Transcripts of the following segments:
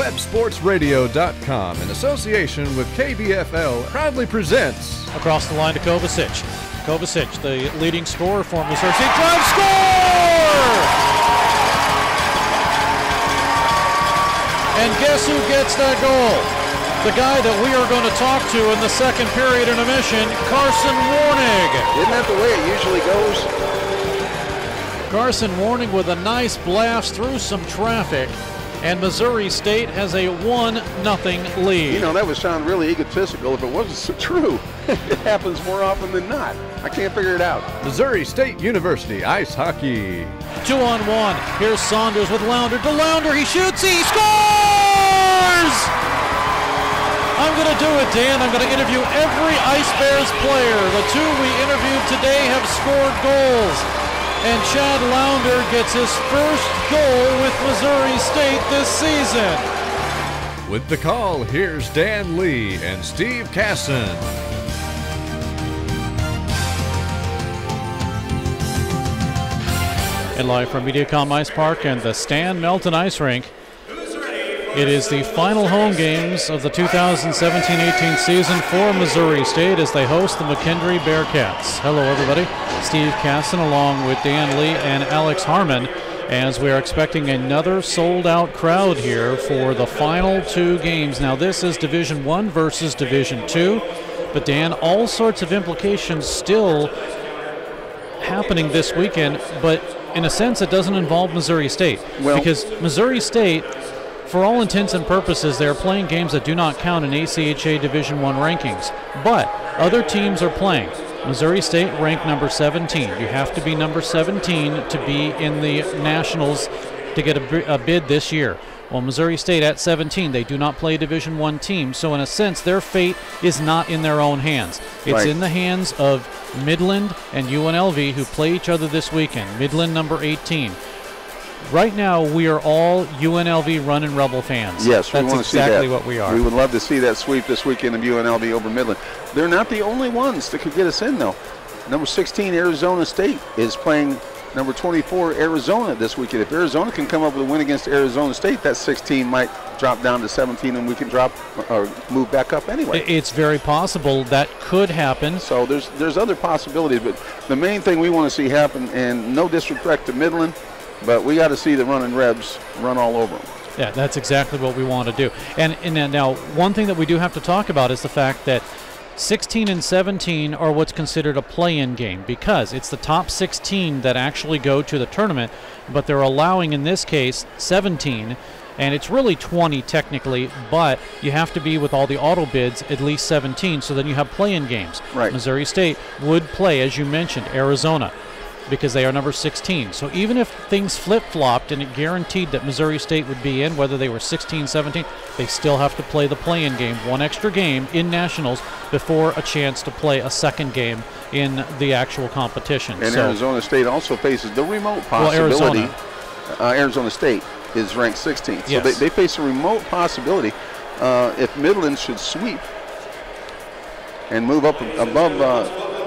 WebSportsRadio.com, in association with KBFL, proudly presents. Across the line to Kovacic. Kovacic, the leading scorer for Missouri State. Drive, score! And guess who gets that goal? The guy that we are going to talk to in the second period intermission, Carson Warnig. Isn't that the way it usually goes? Carson Warnig with a nice blast through some traffic, and Missouri State has a 1-0 lead. You know, that would sound really egotistical if it wasn't so true. It happens more often than not. I can't figure it out. Missouri State University Ice Hockey. 2-on-1. Here's Saunders with Lounder. To Lounder, he shoots, he scores! I'm going to do it, Dan. I'm going to interview every Ice Bears player. The two we interviewed today have scored goals. And Chad Lounder gets his first goal with Missouri State this season. With the call, here's Dan Lee and Steve Casson. And live from Mediacom Ice Park and the Stan Melton Ice Rink, it is the final home games of the 2017-18 season for Missouri State as they host the McKendree Bearcats. Hello, everybody. Steve Casson along with Dan Lee and Alex Harmon, as we are expecting another sold-out crowd here for the final two games. Now, this is Division I versus Division II, but Dan, all sorts of implications still happening this weekend, but in a sense, it doesn't involve Missouri State, because Missouri State, for all intents and purposes, they're playing games that do not count in ACHA Division I rankings. But other teams are playing. Missouri State ranked number 17. You have to be number 17 to be in the Nationals to get a bid this year. Well, Missouri State at 17, they do not play Division I teams. So in a sense, their fate is not in their own hands. It's in the hands of Midland and UNLV, who play each other this weekend. Midland number 18. Right now, we are all UNLV Runnin' Rebel fans. Yes, that's we want to see that. Exactly what we are. We would love to see that sweep this weekend of UNLV over Midland. They're not the only ones that could get us in, though. Number 16, Arizona State, is playing number 24, Arizona, this weekend. If Arizona can come up with a win against Arizona State, that 16 might drop down to 17, and we can drop or move back up anyway. It's very possible that could happen. So there's other possibilities, but the main thing we want to see happen, and no disrespect to Midland, but we got to see the running Rebs run all over them. Yeah, that's exactly what we want to do. And now, one thing that we do have to talk about is the fact that 16 and 17 are what's considered a play-in game, because it's the top 16 that actually go to the tournament, but they're allowing, in this case, 17, and it's really 20 technically, but you have to be, with all the auto bids, at least 17, so then you have play-in games. Right. Missouri State would play, as you mentioned, Arizona, because they are number 16. So even if things flip-flopped and it guaranteed that Missouri State would be in, whether they were 16, 17, they still have to play the play-in game, one extra game in Nationals before a chance to play a second game in the actual competition. And Arizona State also faces the remote possibility. Arizona State is ranked 16th. So Yes. they face a remote possibility if Midland should sweep and move up above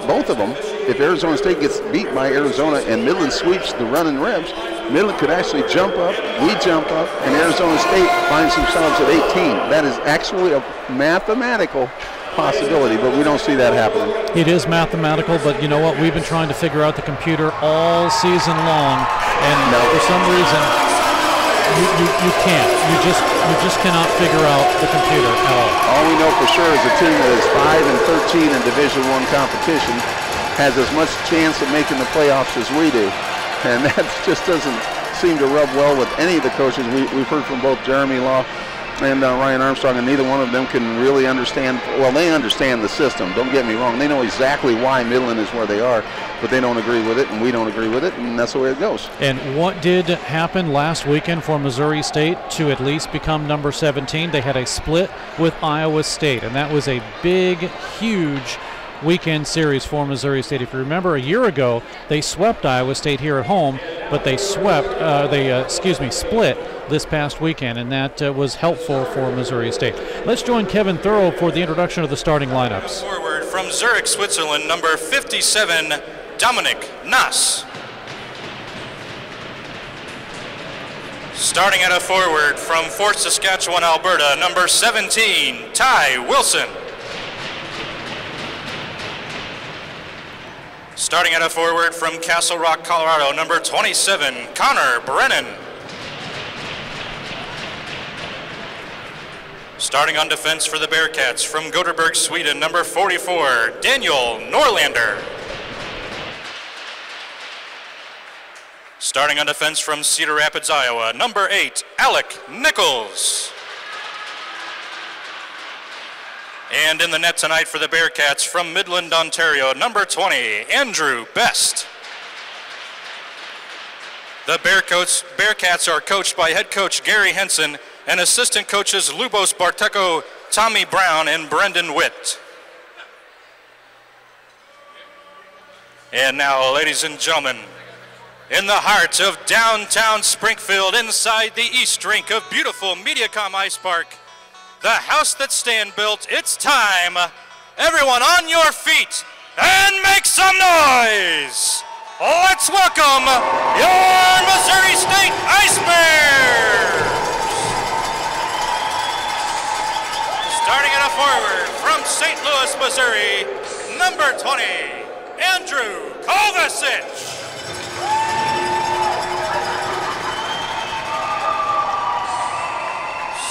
both of them. If Arizona State gets beat by Arizona and Midland sweeps the running Rebs, Midland could actually jump up, we jump up, and Arizona State finds themselves at 18. That is actually a mathematical possibility, but we don't see that happening. It is mathematical, but you know what? We've been trying to figure out the computer all season long, and for some reason, you can't. You just cannot figure out the computer at all. All we know for sure is a team that is 5 and 13 in Division I competition has as much chance of making the playoffs as we do, and that just doesn't seem to rub well with any of the coaches. We've heard from both Jeremy Law and Ryan Armstrong, and neither one of them can really understand. Well, they understand the system, don't get me wrong. They know exactly why Midland is where they are, but they don't agree with it, and we don't agree with it, and that's the way it goes. And what did happen last weekend for Missouri State to at least become number 17? They had a split with Iowa State, and that was a big, huge weekend series for Missouri State. If you remember, a year ago, they swept Iowa State here at home, but they split this past weekend, and that was helpful for Missouri State. Let's join Kevin Thorough for the introduction of the starting lineups. Forward from Zurich, Switzerland, number 57, Dominic Nass. Starting at a forward from Fort Saskatchewan, Alberta, number 17, Ty Wilson. Starting at a forward from Castle Rock, Colorado, number 27, Connor Brennan. Starting on defense for the Bearcats from Gothenburg, Sweden, number 44, Daniel Norlander. Starting on defense from Cedar Rapids, Iowa, number 8, Alec Nichols. And in the net tonight for the Bearcats from Midland, Ontario, number 20, Andrew Best. The Bearcats are coached by head coach Gary Henson and assistant coaches Lubos Barteko, Tommy Brown, and Brendan Witt. And now, ladies and gentlemen, in the heart of downtown Springfield, inside the East Rink of beautiful Mediacom Ice Park, the house that Stan built, it's time. Everyone on your feet and make some noise. Let's welcome your Missouri State Ice Bears. Starting at a forward from St. Louis, Missouri, number 20, Andrew Kovacic.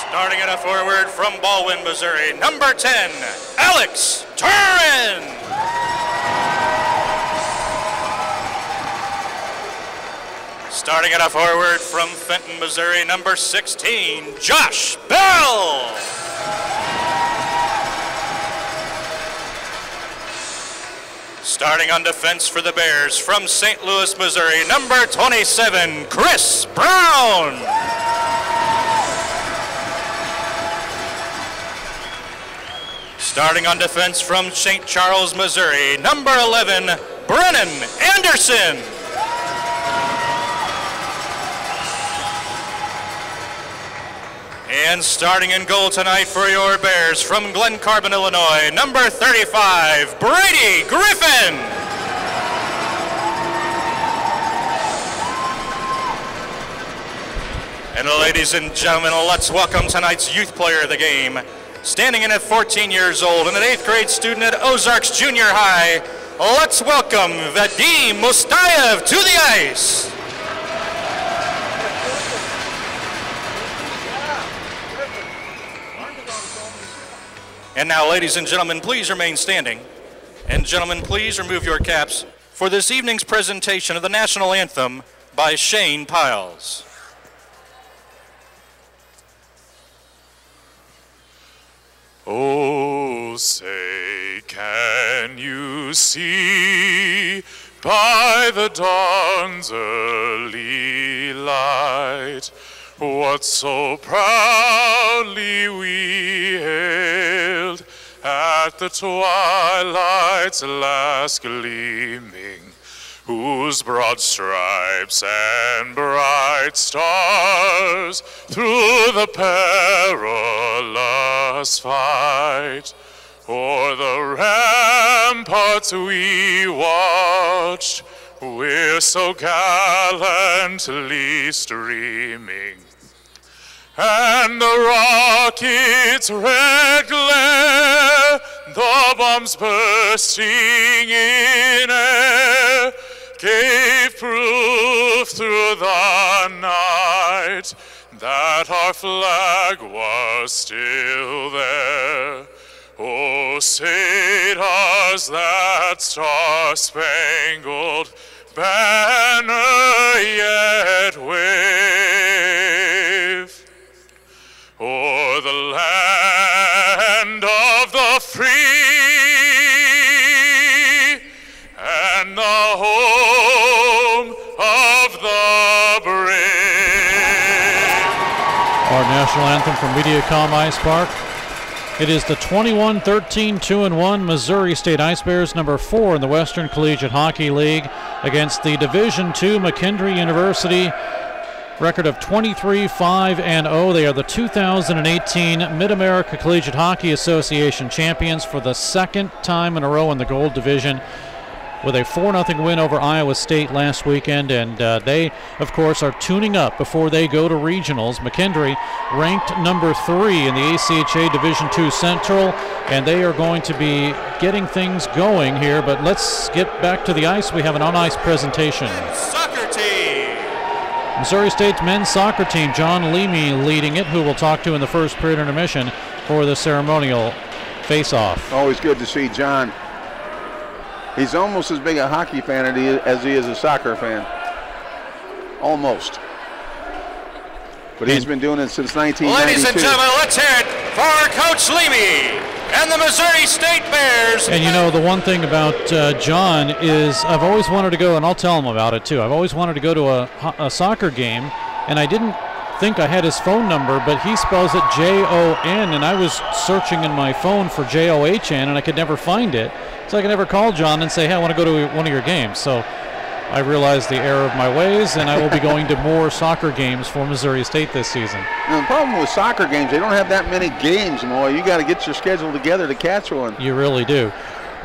Starting at a forward from Baldwin, Missouri, number 10, Alex Turin. Starting at a forward from Fenton, Missouri, number 16, Josh Bell. Starting on defense for the Bears from St. Louis, Missouri, number 27, Chris Brown. Starting on defense from St. Charles, Missouri, number 11, Brennan Anderson. And starting in goal tonight for your Bears from Glen Carbon, Illinois, number 35, Brady Griffin. And ladies and gentlemen, let's welcome tonight's youth player of the game. Standing in at 14 years old and an 8th grade student at Ozarks Junior High, let's welcome Vadim Mustayev to the ice. And now, ladies and gentlemen, please remain standing. And gentlemen, please remove your caps for this evening's presentation of the national anthem by Shane Piles. Oh, say, can you see by the dawn's early light what so proudly we hailed at the twilight's last gleaming, whose broad stripes and bright stars through the perilous fight o'er the ramparts we watched, we're so gallantly streaming, and the rocket's red glare, the bombs bursting in air, gave proof through the night that our flag was still there. Oh, say does that star-spangled banner yet wave o'er the land of the free and the home of the brave. Our national anthem from Mediacom Ice Park. It is the 21-13 2-1 Missouri State Ice Bears, number 4 in the Western Collegiate Hockey League, against the Division II McKendree University. Record of 23-5-0. They are the 2018 Mid-America Collegiate Hockey Association champions for the second time in a row in the Gold Division. with a 4-0 win over Iowa State last weekend, and they, of course, are tuning up before they go to regionals. McKendree ranked number 3 in the ACHA Division II Central, and they are going to be getting things going here. But let's get back to the ice. We have an on-ice presentation. Soccer team. Missouri State's men's soccer team, John Leamy leading it, who we'll talk to in the first period intermission for the ceremonial face-off. Always good to see John. He's almost as big a hockey fan as he is a soccer fan. Almost. But he's been doing it since 1992. Ladies and gentlemen, let's hear it for Coach Leamy and the Missouri State Bears. And you know, the one thing about John is I've always wanted to go, and I'll tell him about it too. I've always wanted to go to a soccer game, and I didn't think I had his phone number, but he spells it J-O-N, and I was searching in my phone for J-O-H-N, and I could never find it. So I could never call John and say, hey, I want to go to one of your games. So I realized the error of my ways, and I will be going to more soccer games for Missouri State this season. Now, the problem with soccer games, they don't have that many games, Moy. You got to get your schedule together to catch one. You really do.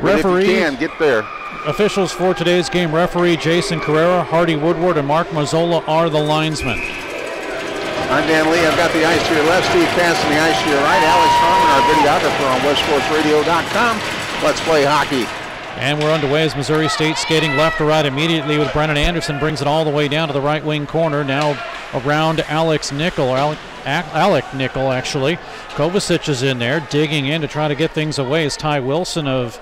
But Referee, if you can, get there. officials for today's game, referee Jason Carrera, Hardy Woodward, and Mark Mazzola are the linesmen. I'm Dan Lee. I've got the ice to your left, Steve Casson, the ice to your right, Alex Harmon, our videographer on WestSportsRadio.com. Let's play hockey. And we're underway as Missouri State skating left to right immediately with Brennan Anderson, brings it all the way down to the right wing corner. Now around Alec Nickel, actually. Kovacic is in there, digging in to try to get things away. Is Ty Wilson of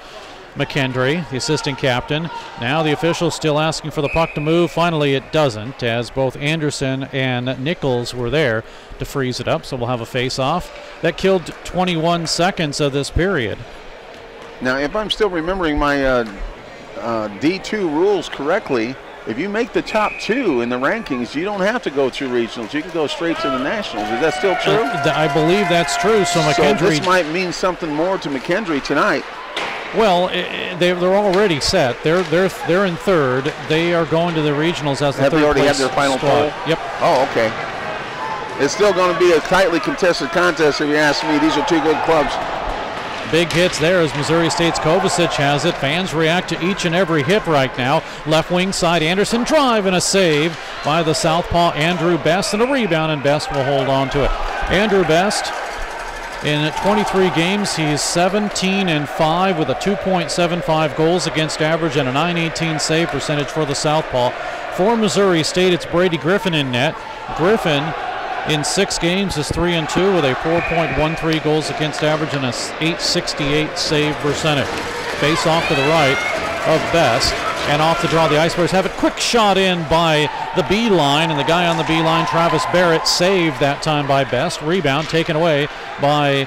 McKendree, the assistant captain. Now the officials still asking for the puck to move. Finally it doesn't, as both Anderson and Nichols were there to freeze it up. So we'll have a face-off. That killed 21 seconds of this period. Now, if I'm still remembering my D2 rules correctly, if you make the top 2 in the rankings, you don't have to go through regionals. You can go straight to the nationals. Is that still true? I believe that's true. So McKendree. So this might mean something more to McKendree tonight. Well, they're already set. They're in third. They are going to the regionals as the Have third they already place had their final squad. poll? Yep. Oh, okay. It's still going to be a tightly contested contest if you ask me. These are 2 good clubs. Big hits there as Missouri State's Kovacic has it. Fans react to each and every hit right now. Left wing side, Anderson drive and a save by the southpaw Andrew Best, and a rebound, and Best will hold on to it. Andrew Best, in 23 games, he's 17-5 with a 2.75 goals against average and a .918 save percentage for the southpaw. For Missouri State, it's Brady Griffin in net. Griffin, in 6 games, is 3-2 with a 4.13 goals against average and a .868 save percentage. Face off to the right of Best, and off the draw the Ice Bears have it. Quick shot in by the B line, and the guy on the B line, Travis Barrett, saved that time by Best. Rebound taken away by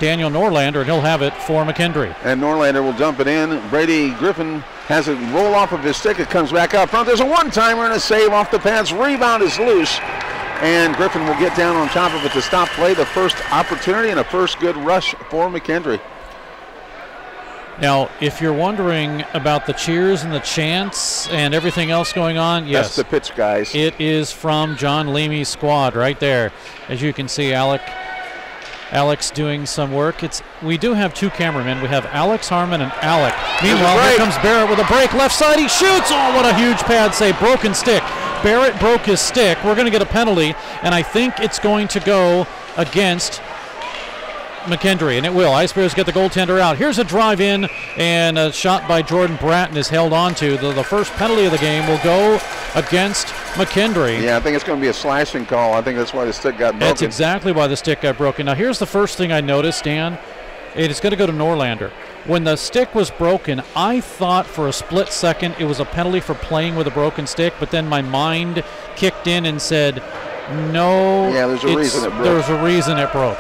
Daniel Norlander, and he'll have it for McKendree. And Norlander will dump it in. Brady Griffin has it roll off of his stick. It comes back out front. There's a one-timer and a save off the pads. Rebound is loose. And Griffin will get down on top of it to stop play. The first opportunity and a first good rush for McKendree. Now, if you're wondering about the cheers and the chants and everything else going on, yes. That's the pitch, guys. It is from John Leamy's squad right there. As you can see, Alex doing some work. We do have 2 cameramen. We have Alex Harmon and Alec. Meanwhile, here comes Barrett with a break. Left side, he shoots. Oh, what a huge pad save. Broken stick. Barrett broke his stick. We're going to get a penalty, and I think it's going to go against McKendree, and it will. Ice Bears get the goaltender out. Here's a drive in, and a shot by Jordan Bratton is held on to. The first penalty of the game will go against McKendree. Yeah, I think it's going to be a slashing call. I think that's why the stick got broken. That's exactly why the stick got broken. Now, here's the first thing I noticed, Dan. It's going to go to Norlander. When the stick was broken, I thought for a split second it was a penalty for playing with a broken stick, but then my mind kicked in and said, no. Yeah, there's a reason it broke. There's a reason it broke.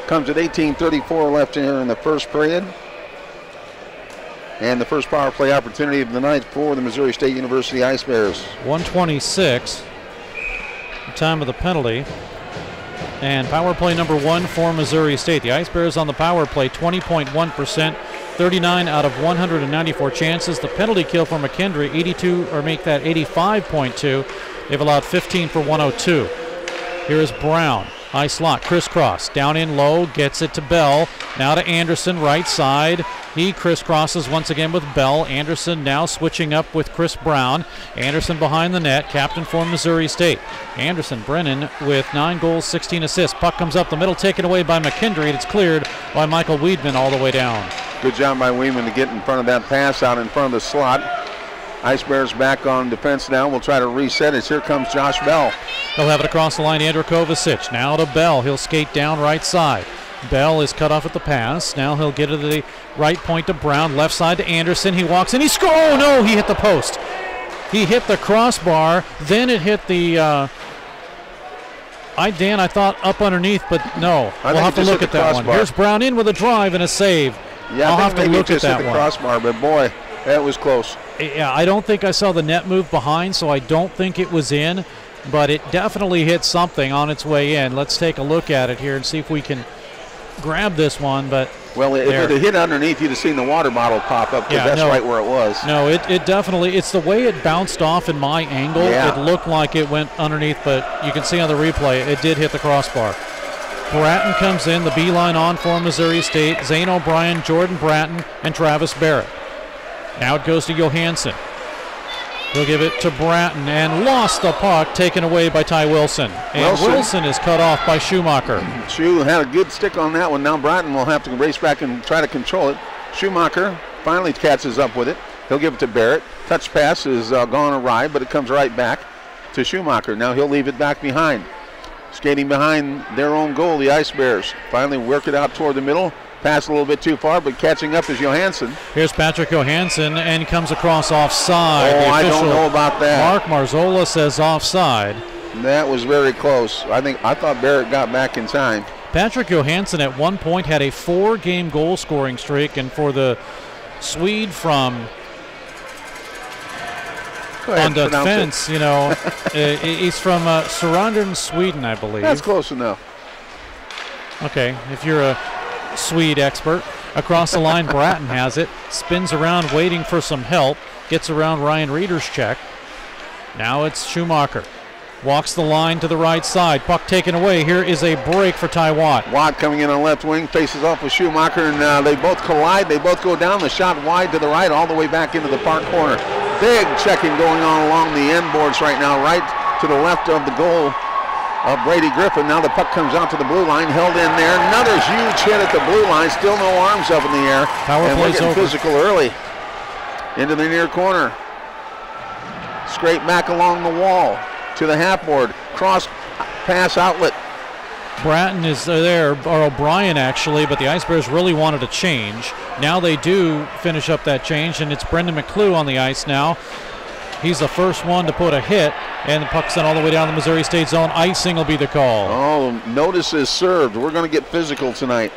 Comes at 18:34 left here in the first period. And the first power play opportunity of the night for the Missouri State University Ice Bears. 1:26, the time of the penalty. And power play number 1 for Missouri State. The Ice Bears on the power play, 20.1%, 39 out of 194 chances. The penalty kill for McKendree, 85.2. They've allowed 15 for 102. Here is Brown. High slot, crisscross, down in low, gets it to Bell. Now to Anderson, right side. He crisscrosses once again with Bell. Anderson now switching up with Chris Brown. Anderson behind the net, captain for Missouri State. Anderson, Brennan with 9 goals, 16 assists. Puck comes up the middle, taken away by McKendree, and it's cleared by Michael Weidman all the way down. Good job by Weidman to get in front of that pass out in front of the slot. Ice Bears back on defense now. We'll try to reset it. Here comes Josh Bell. He'll have it across the line, Andrew Kovacic. Now to Bell. He'll skate down right side. Bell is cut off at the pass. Now he'll get to the right point to Brown. Left side to Anderson. He walks in. He scores. Oh, no, he hit the post. He hit the crossbar. Then it hit the... Dan, I thought up underneath, but no. We'll have to look at that one. Here's Brown in with a drive and a save. Yeah, I'll have to look at that hit the one. Crossbar, but boy, that was close. Yeah, I don't think I saw the net move behind, so I don't think it was in, but it definitely hit something on its way in. Let's take a look at it here and see if we can grab this one. But well, if it had hit underneath, you'd have seen the water bottle pop up, because that's right where it was. No, it definitely, it's the way it bounced off in my angle. Yeah. It looked like it went underneath, but you can see on the replay, it did hit the crossbar. Bratton comes in, the beeline on for Missouri State. Zane O'Brien, Jordan Bratton, and Travis Barrett. Now it goes to Johansson. He'll give it to Bratton and lost the puck, taken away by Ty Wilson. And Wilson is cut off by Schumacher. Schu had a good stick on that one. Now Bratton will have to race back and try to control it. Schumacher finally catches up with it. He'll give it to Barrett. Touch pass is gone awry, but it comes right back to Schumacher. Now he'll leave it back behind. Skating behind their own goal, the Ice Bears. Finally work it out toward the middle. Pass a little bit too far, but catching up is Johansson. Here's Patrick Johansson, and comes across offside. Oh, I don't know about that. Mark Marzola says offside. That was very close. I thought Barrett got back in time. Patrick Johansson at one point had a 4-game goal scoring streak, and for the Swede from on the defense, you know, he's from Surranden, Sweden, I believe. That's close enough. Okay, if you're a Swede expert. Across the line, Bratton has it. Spins around waiting for some help. Gets around Ryan Reeder's check. Now it's Schumacher. Walks the line to the right side. Puck taken away. Here is a break for Ty Watt. Watt coming in on left wing. Faces off with Schumacher, and they both collide. They both go down. The shot wide to the right, all the way back into the park corner. Big checking going on along the end boards right now, right to the left of the goal of Brady Griffin. Now the puck comes out to the blue line, held in there. Another huge hit at the blue line. Still no arms up in the air. Power and we're plays getting over. physical early. Into the near corner. Straight back along the wall to the half board. Cross pass outlet. Bratton is there, or O'Brien actually, but the Ice Bears really wanted a change. Now they do finish up that change, and it's Brendan McClue on the ice now. He's the first one to put a hit, and the puck's sent all the way down the Missouri State zone. Icing will be the call. Oh, notice is served. We're going to get physical tonight.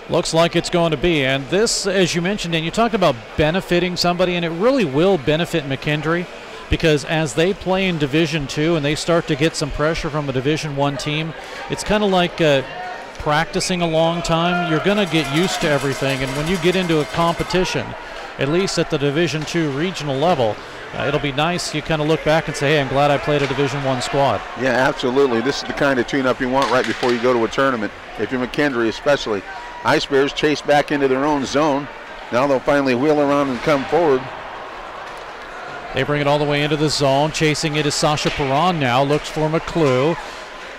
Looks like it's going to be. And this, as you mentioned, and you talked about benefiting somebody, and it really will benefit McKendree, because as they play in Division II and they start to get some pressure from a Division I team, it's kind of like practicing a long time. You're going to get used to everything, and when you get into a competition, at least at the Division II regional level, it'll be nice. You kind of look back and say, hey, I'm glad I played a Division I squad. Yeah, absolutely. This is the kind of tune-up you want right before you go to a tournament, if you're McKendree especially. Ice Bears chase back into their own zone. Now they'll finally wheel around and come forward. They bring it all the way into the zone. Chasing it is Sasha Perron now. Looks for McClue.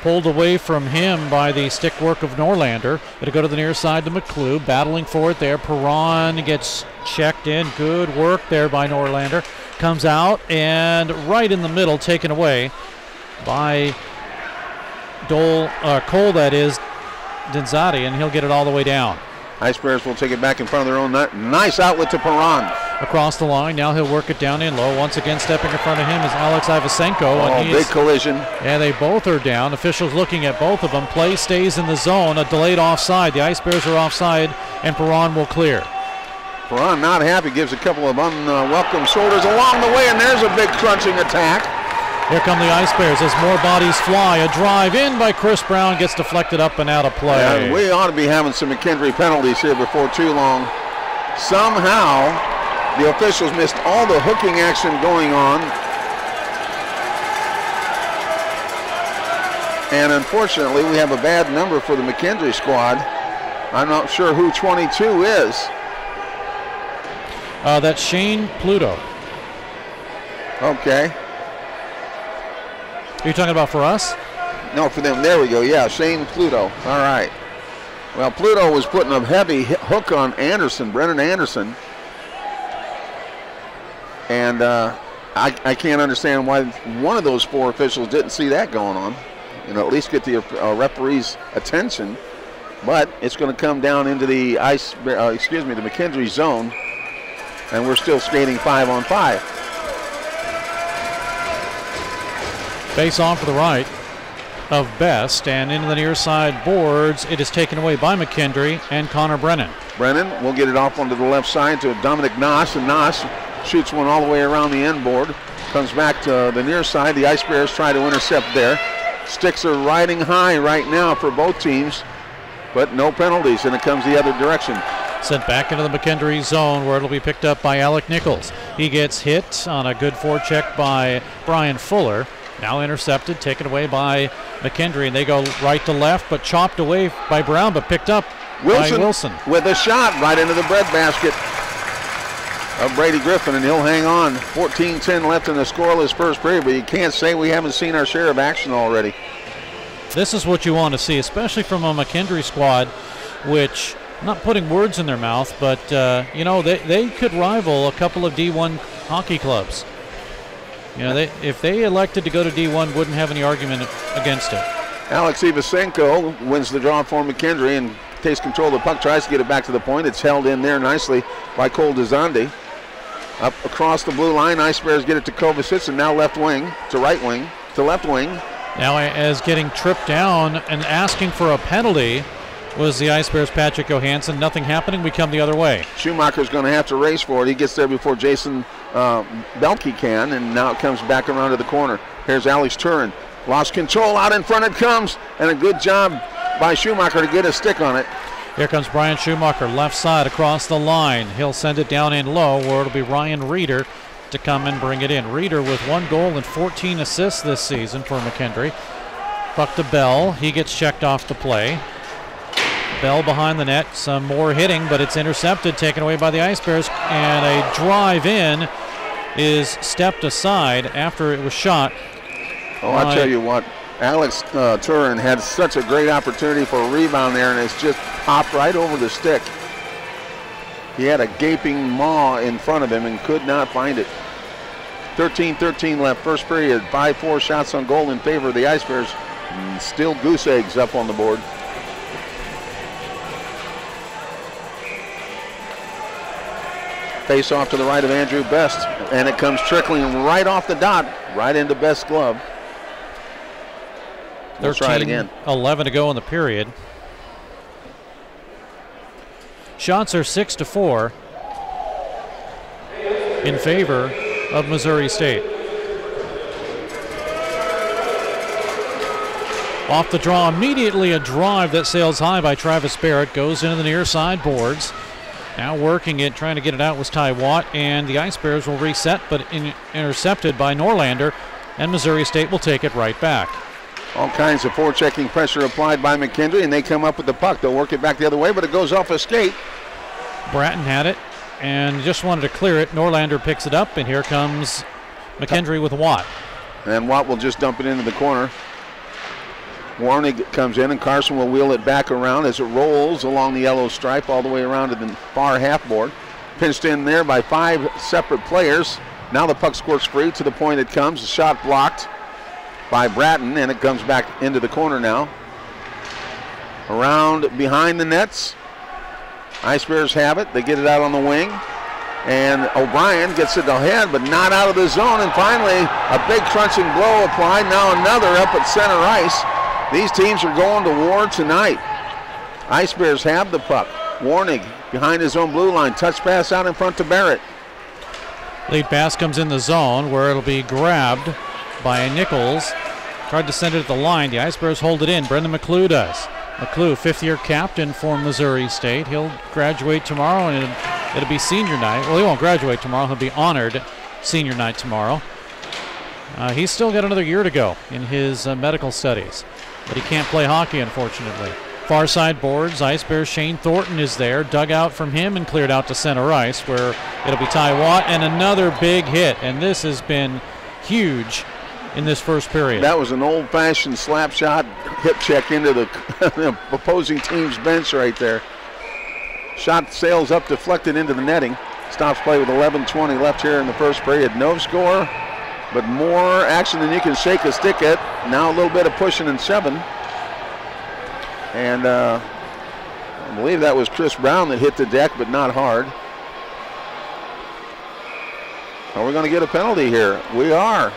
Pulled away from him by the stick work of Norlander. It'll go to the near side to McClue. Battling for it there. Perron gets checked in. Good work there by Norlander. Comes out and right in the middle, taken away by Cole, that is, Denzati, and he'll get it all the way down. Ice Bears will take it back in front of their own net. Nice outlet to Perron. Across the line, now he'll work it down in low. Once again, stepping in front of him is Alex Ivasenko. Oh, big collision. Yeah, they both are down. Officials looking at both of them. Play stays in the zone. A delayed offside. The Ice Bears are offside, and Perron will clear. Perron not happy, gives a couple of unwelcome shoulders along the way, and there's a big crunching attack. Here come the Ice Bears as more bodies fly. A drive in by Chris Brown gets deflected up and out of play. Yeah, we ought to be having some McKendree penalties here before too long. Somehow, the officials missed all the hooking action going on. And unfortunately, we have a bad number for the McKendree squad. I'm not sure who 22 is. That's Shane Pluto. Okay. Are you talking about for us? No, for them. There we go. Yeah, Shane Pluto. All right. Well, Pluto was putting a heavy hook on Anderson, Brennan Anderson. And I can't understand why one of those 4 officials didn't see that going on. You know, at least get the referee's attention. But it's going to come down into the the McKendree zone, and we're still skating 5-on-5. Face off to the right of Best, and into the near side boards. It is taken away by McKendree and Connor Brennan. Brennan will get it off onto the left side to Dominic Noss, and Noss shoots one all the way around the end board. Comes back to the near side. The Ice Bears try to intercept there. Sticks are riding high right now for both teams, but no penalties, and it comes the other direction. Sent back into the McKendree zone where it'll be picked up by Alec Nichols. He gets hit on a good forecheck by Brian Fuller. Now intercepted, taken away by McKendree, and they go right to left, but chopped away by Brown, but picked up by Wilson. With a shot right into the breadbasket of Brady Griffin, and he'll hang on. 14-10 left in the scoreless first period, but you can't say we haven't seen our share of action already. This is what you want to see, especially from a McKendree squad, which, not putting words in their mouth, but, you know, they could rival a couple of D1 hockey clubs. You know, if they elected to go to D1, wouldn't have any argument against it. Alex Ivasenko wins the draw for McKendree and takes control of the puck, tries to get it back to the point. It's held in there nicely by Cole DeZandi. Up across the blue line, Ice Bears get it to Kovacic, and now left wing to right wing to left wing. Now as getting tripped down and asking for a penalty was the Ice Bears' Patrick Johansson. Nothing happening, we come the other way. Schumacher's going to have to race for it. He gets there before Jason Belke can, and now it comes back around to the corner. Here's Alex Turin. Lost control, out in front it comes, and a good job by Schumacher to get a stick on it. Here comes Brian Schumacher, left side across the line. He'll send it down in low, where it'll be Ryan Reeder to come and bring it in. Reeder with 1 goal and 14 assists this season for McKendree. Puck to Bell. He gets checked off the play. Bell behind the net. Some more hitting, but it's intercepted, taken away by the Ice Bears. And a drive in is stepped aside after it was shot. Oh, I'll tell you what. Alex Turin had such a great opportunity for a rebound there, and it's just popped right over the stick. He had a gaping maw in front of him and could not find it. 13-13 left, first period. 5-4 shots on goal in favor of the Ice Bears. Still goose eggs up on the board. Face off to the right of Andrew Best, and it comes trickling right off the dot, right into Best's glove. We'll try it again. 11 to go in the period. Shots are 6-4 in favor of Missouri State. Off the draw, immediately a drive that sails high by Travis Barrett, goes into the near side boards. Now working it, trying to get it out was Ty Watt, and the Ice Bears will reset, but intercepted by Norlander, and Missouri State will take it right back. All kinds of forechecking pressure applied by McKendree, and they come up with the puck. They'll work it back the other way, but it goes off a skate. Bratton had it and just wanted to clear it. Norlander picks it up, and here comes McKendree with Watt. And Watt will just dump it into the corner. Warnig comes in, and Carson will wheel it back around as it rolls along the yellow stripe all the way around to the far half board. Pinched in there by 5 separate players. Now the puck squirts free to the point it comes. The shot blocked by Bratton, and it comes back into the corner now. Around behind the nets. Ice Bears have it. They get it out on the wing. And O'Brien gets it ahead, but not out of the zone. And finally, a big crunching blow applied. Now another up at center ice. These teams are going to war tonight. Ice Bears have the puck. Warnig behind his own blue line. Touch pass out in front to Barrett. Lead pass comes in the zone where it'll be grabbed by Nichols. Tried to send it at the line. The Ice Bears hold it in. Brendan McClue does. McClue, 5th-year captain for Missouri State. He'll graduate tomorrow, and it'll be senior night. Well, he won't graduate tomorrow. He'll be honored senior night tomorrow. He's still got another year to go in his medical studies, but he can't play hockey, unfortunately. Far side boards, Ice Bears Shane Thornton is there, dug out from him and cleared out to center ice, where it'll be Ty Watt, and another big hit, and this has been huge in this first period. That was an old-fashioned slap shot, hip check into the opposing team's bench right there. Shot sails up, deflected into the netting. Stops play with 11:20 left here in the first period. No score, but more action than you can shake a stick at. Now a little bit of pushing and shoving. And I believe that was Chris Brown that hit the deck, but not hard. Are we going to get a penalty here? We are.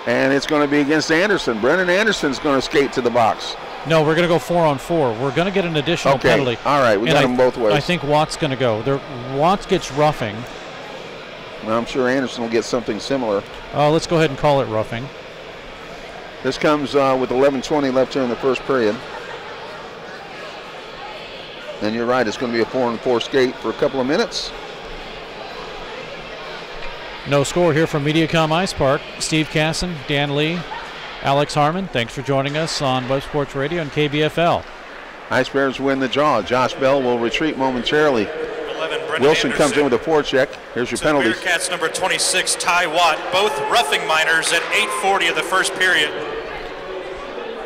And it's going to be against Anderson. Brennan Anderson's going to skate to the box. No, we're going to go 4-on-4. We're going to get an additional penalty. All right, we got them both ways. I think Watt's going to go. Watt gets roughing. Well, I'm sure Anderson will get something similar. Let's go ahead and call it roughing. This comes with 11:20 left here in the first period. And you're right, it's going to be a 4-on-4 skate for a couple of minutes. No score here from Mediacom Ice Park. Steve Casson, Dan Lee, Alex Harmon, thanks for joining us on Web Sports Radio and KBFL. Ice Bears win the draw. Josh Bell will retreat momentarily. Wilson comes in with a forecheck. Here's your penalties. Bearcats number 26, Ty Watt, both roughing minors at 8:40 of the first period.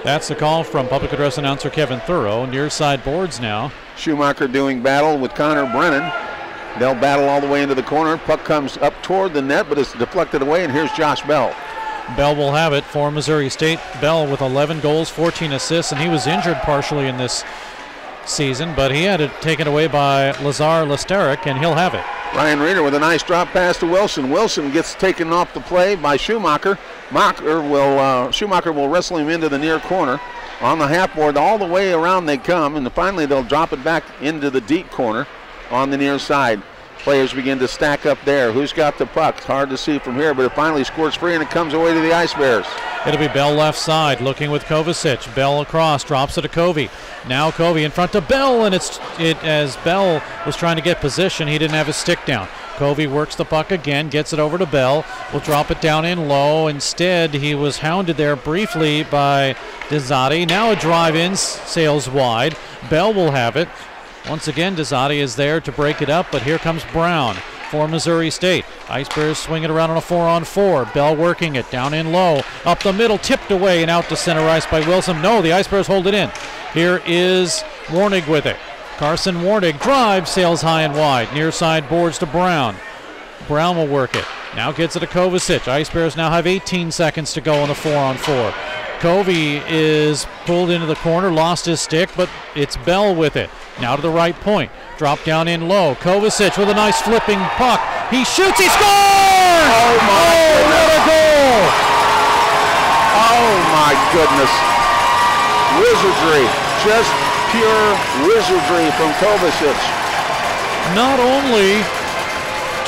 That's the call from public address announcer Kevin Thorough. Near side boards now. Schumacher doing battle with Connor Brennan. They'll battle all the way into the corner. Puck comes up toward the net, but it's deflected away, and here's Josh Bell. Bell will have it for Missouri State. Bell with 11 goals, 14 assists, and he was injured partially in this season, but he had it taken away by Lazar Lesteric, and he'll have it. Ryan Reeder with a nice drop pass to Wilson. Wilson gets taken off the play by Schumacher. Schumacher will wrestle him into the near corner. On the half board, all the way around they come, and finally they'll drop it back into the deep corner on the near side. Players begin to stack up there. Who's got the puck? It's hard to see from here, but it finally squirts free and it comes away to the Ice Bears. It'll be Bell left side, looking with Kovacic. Bell across, drops it to Covey. Now Covey in front to Bell, and as Bell was trying to get position, he didn't have his stick down. Covey works the puck again, gets it over to Bell. Will drop it down in low. Instead, he was hounded there briefly by Dezati. Now a drive-in, sails wide. Bell will have it. Once again, Dezati is there to break it up, but here comes Brown for Missouri State. Ice Bears swing it around on a 4-on-4. Bell working it down in low. Up the middle, tipped away and out to center ice by Wilson. No, the Ice Bears hold it in. Here is Warnig with it. Carson Warnig drives, sails high and wide. Near side boards to Brown. Brown will work it. Now gets it to Kovacic. Ice Bears now have 18 seconds to go on the 4-on-4. Covey is pulled into the corner, lost his stick, but it's Bell with it. Now to the right point. Drop down in low. Kovacic with a nice flipping puck. He shoots, he scores! Oh, what a goal! Oh, my goodness. Wizardry. Just pure wizardry from Kovacic. Not only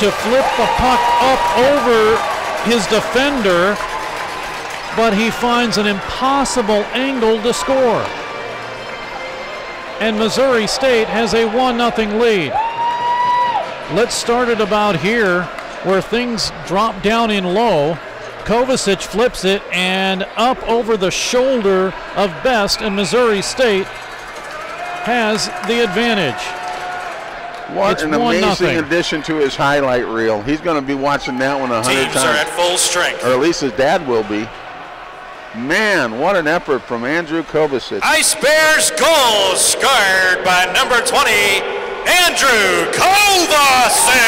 to flip the puck up over his defender, but he finds an impossible angle to score. And Missouri State has a 1-0 lead. Let's start it about here where things drop down in low. Kovacic flips it and up over the shoulder of Best, and Missouri State has the advantage. What an amazing addition to his highlight reel. He's going to be watching that one 100 times. Teams are at full strength. Or at least his dad will be. Man, what an effort from Andrew Kovacic. Ice Bears goal scored by number 20, Andrew Kovacic.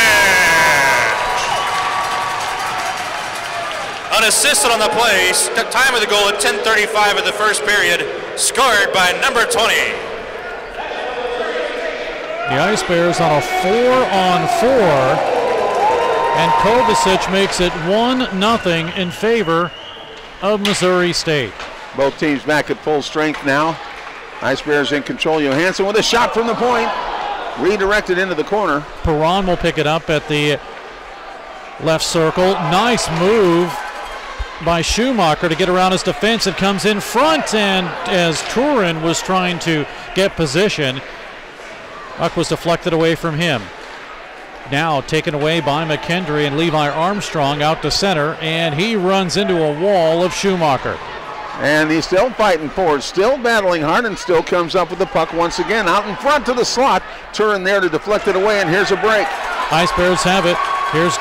Unassisted on the play, time of the goal at 10:35 of the first period, scored by number 20. The Ice Bears on a 4-on-4, and Kovacic makes it 1-0 in favor of Missouri State. Both teams back at full strength now. Ice Bears in control. Johansson with a shot from the point. Redirected into the corner. Perron will pick it up at the left circle. Nice move by Schumacher to get around his defense. It comes in front, and as Turin was trying to get position, puck was deflected away from him. Now taken away by McKendree, and Levi Armstrong out to center, and he runs into a wall of Schumacher. And he's still fighting forward, still battling hard, and still comes up with the puck once again. Out in front to the slot. Turn there to deflect it away, and here's a break. Ice Bears have it. Here's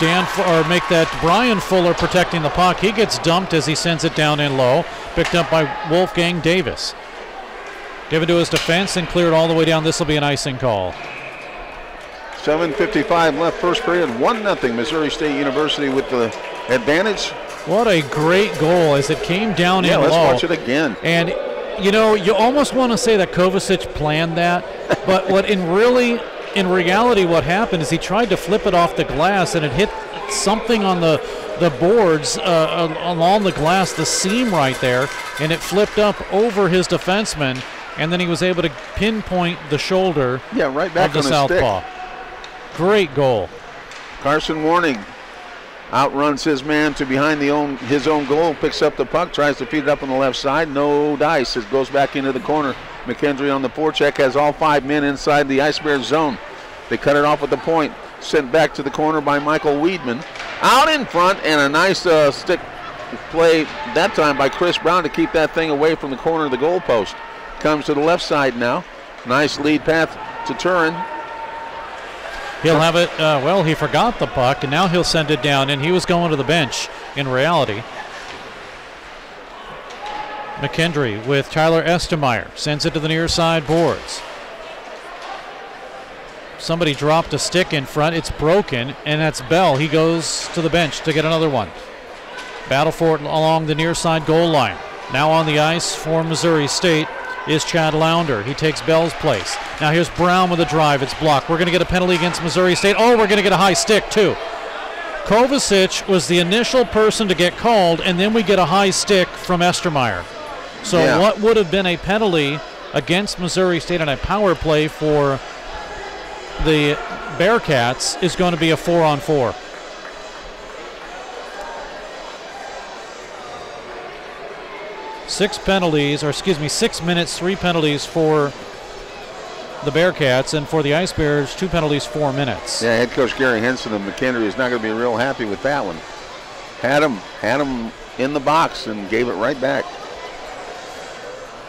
Brian Fuller protecting the puck. He gets dumped as he sends it down in low. Picked up by Wolfgang Davis. Given to his defense and cleared all the way down. This will be an icing call. 7:55 left first period. 1-0 Missouri State University with the advantage. What a great goal as it came down in low. Yeah, let's watch it again. And, you know, you almost want to say that Kovacic planned that, but in reality what happened is he tried to flip it off the glass and it hit something on the boards along the glass, the seam right there, and it flipped up over his defenseman, and then he was able to pinpoint the shoulder right back of the on his southpaw. stick. Great goal. Carson Warning outruns his man to behind his own goal, picks up the puck, tries to feed it up on the left side. No dice. It goes back into the corner. McKendree on the forecheck has all 5 men inside the Ice Bears zone. They cut it off at the point. Sent back to the corner by Michael Weedman. Out in front, and a nice stick play that time by Chris Brown to keep that thing away from the corner of the goalpost. Comes to the left side now. Nice lead path to Turin. He'll have it, he forgot the puck, and now he'll send it down, and he was going to the bench in reality. McKendree with Tyler Estemeyer. Sends it to the near side boards. Somebody dropped a stick in front. It's broken, and that's Bell. He goes to the bench to get another one. Battle for it along the near side goal line. Now on the ice for Missouri State is Chad Lounder. He takes Bell's place. Now here's Brown with a drive. It's blocked. We're going to get a penalty against Missouri State. Oh, we're going to get a high stick, too. Kovacic was the initial person to get called, and then we get a high stick from Estemeyer. So what would have been a penalty against Missouri State on a power play for the Bearcats is going to be a 4-on-4. Six minutes, 3 penalties for the Bearcats, and for the Ice Bears, 2 penalties, 4 minutes. Yeah, head coach Gary Henson of McKendree is not going to be real happy with that one. Had him in the box and gave it right back.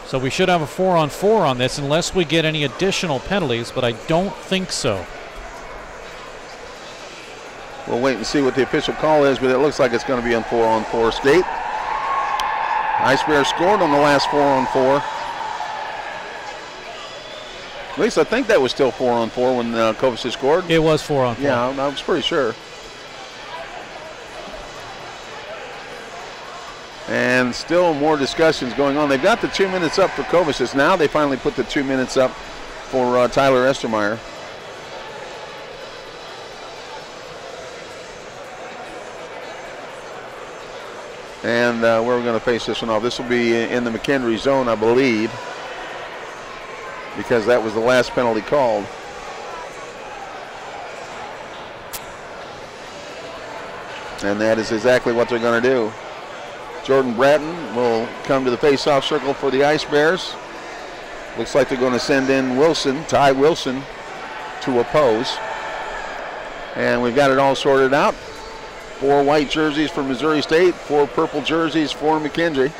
So we should have a 4-on-4 on this unless we get any additional penalties, but I don't think so. We'll wait and see what the official call is, but it looks like it's going to be on 4-on-4 skate. Ice Bears scored on the last 4-on-4. At least I think that was still 4-on-4 when Kovacic scored. It was 4-on-4. Yeah, I was pretty sure. And still more discussions going on. They've got the 2 minutes up for Kovacic. Now they finally put the 2 minutes up for Tyler Estemeyer. And where are we going to face this one off? This will be in the McKendree zone, I believe, because that was the last penalty called. And that is exactly what they're going to do. Jordan Bratton will come to the face-off circle for the Ice Bears. Looks like they're going to send in Ty Wilson, to oppose. And we've got it all sorted out. 4 white jerseys for Missouri State, 4 purple jerseys for McKendree.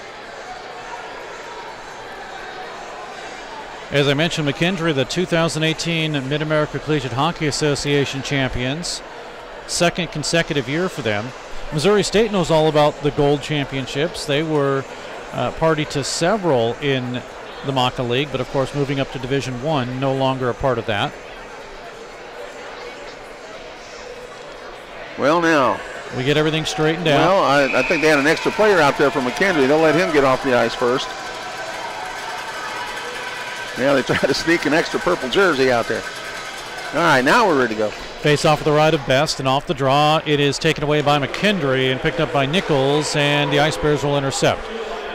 As I mentioned, McKendree, the 2018 Mid-America Collegiate Hockey Association champions. 2nd consecutive year for them. Missouri State knows all about the gold championships. They were party to several in the MACA League, but of course moving up to Division I, no longer a part of that. Well, now we get everything straightened out. Well, I think they had an extra player out there from McKendree. They'll let him get off the ice first. Yeah, they try to sneak an extra purple jersey out there. All right, now we're ready to go. Face off with the right of Best, and off the draw, it is taken away by McKendree and picked up by Nichols, and the Ice Bears will intercept.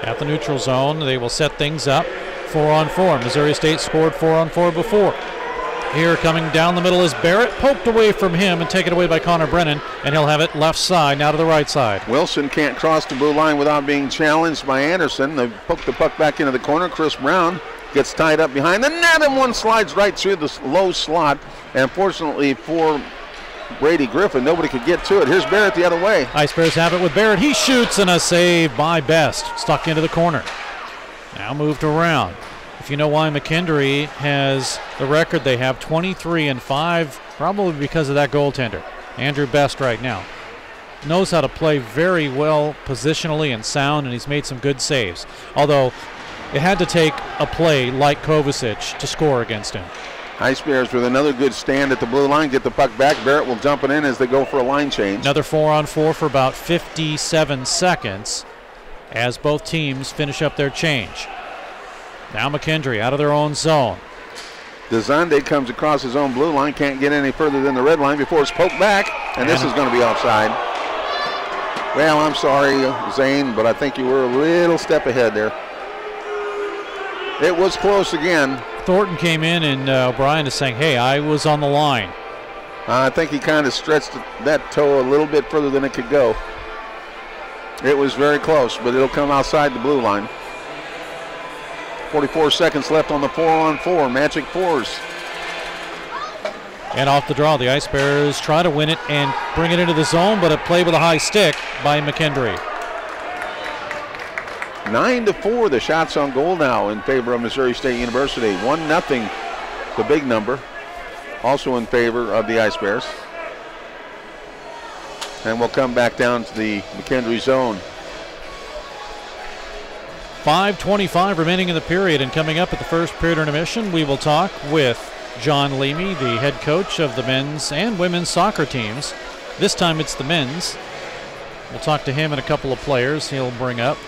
At the neutral zone, they will set things up. 4-on-4. Missouri State scored 4-on-4 before. Here coming down the middle is Barrett, poked away from him and taken away by Connor Brennan, and he'll have it left side, now to the right side. Wilson can't cross the blue line without being challenged by Anderson. They poke the puck back into the corner. Chris Brown gets tied up behind the net, and one slides right through the low slot. And fortunately for Brady Griffin, nobody could get to it. Here's Barrett the other way. Ice Bears have it with Barrett. He shoots, and a save by Best. Stuck into the corner. Now moved around. If you know why McKendree has the record they have, 23-5, probably because of that goaltender, Andrew Best right now. Knows how to play very well positionally and sound, and he's made some good saves. Although it had to take a play like Kovacic to score against him. Ice Bears with another good stand at the blue line, get the puck back. Barrett will dump it in as they go for a line change. Another 4-on-4 for about 57 seconds as both teams finish up their change. Now McKendree out of their own zone. DeZonde comes across his own blue line, can't get any further than the red line before it's poked back, and this is going to be offside. Well, I'm sorry, Zane, but I think you were a little step ahead there. It was close again. Thornton came in, and O'Brien is saying, hey, I was on the line. I think he kind of stretched that toe a little bit further than it could go. It was very close, but it'll come outside the blue line. 44 seconds left on the 4-on-4, Magic Fours. And off the draw, the Ice Bears try to win it and bring it into the zone, but a play with a high stick by McKendree. 9-4, the shots on goal now in favor of Missouri State University. 1-0, the big number, also in favor of the Ice Bears. And we'll come back down to the McKendree zone. 5:25 remaining in the period, and coming up at the first period intermission, we will talk with John Leamy, the head coach of the men's and women's soccer teams. This time it's the men's. We'll talk to him and a couple of players he'll bring up.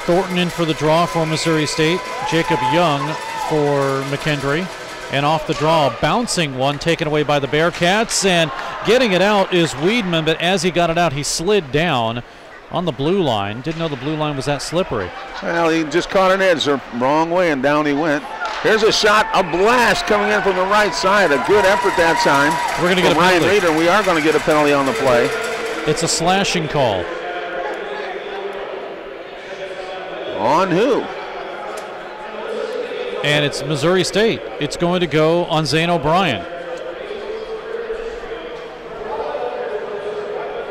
Thornton in for the draw for Missouri State. Jacob Young for McKendree. And off the draw, bouncing one taken away by the Bearcats, and getting it out is Weedman, but as he got it out, he slid down on the blue line. Didn't know the blue line was that slippery. Well, he just caught an edge the wrong way, and down he went. Here's a shot, a blast coming in from the right side. A good effort that time. We're going to get a Ryan penalty. Reeder. We are going to get a penalty on the play. It's a slashing call. On who? And it's Missouri State. It's going to go on Zane O'Brien.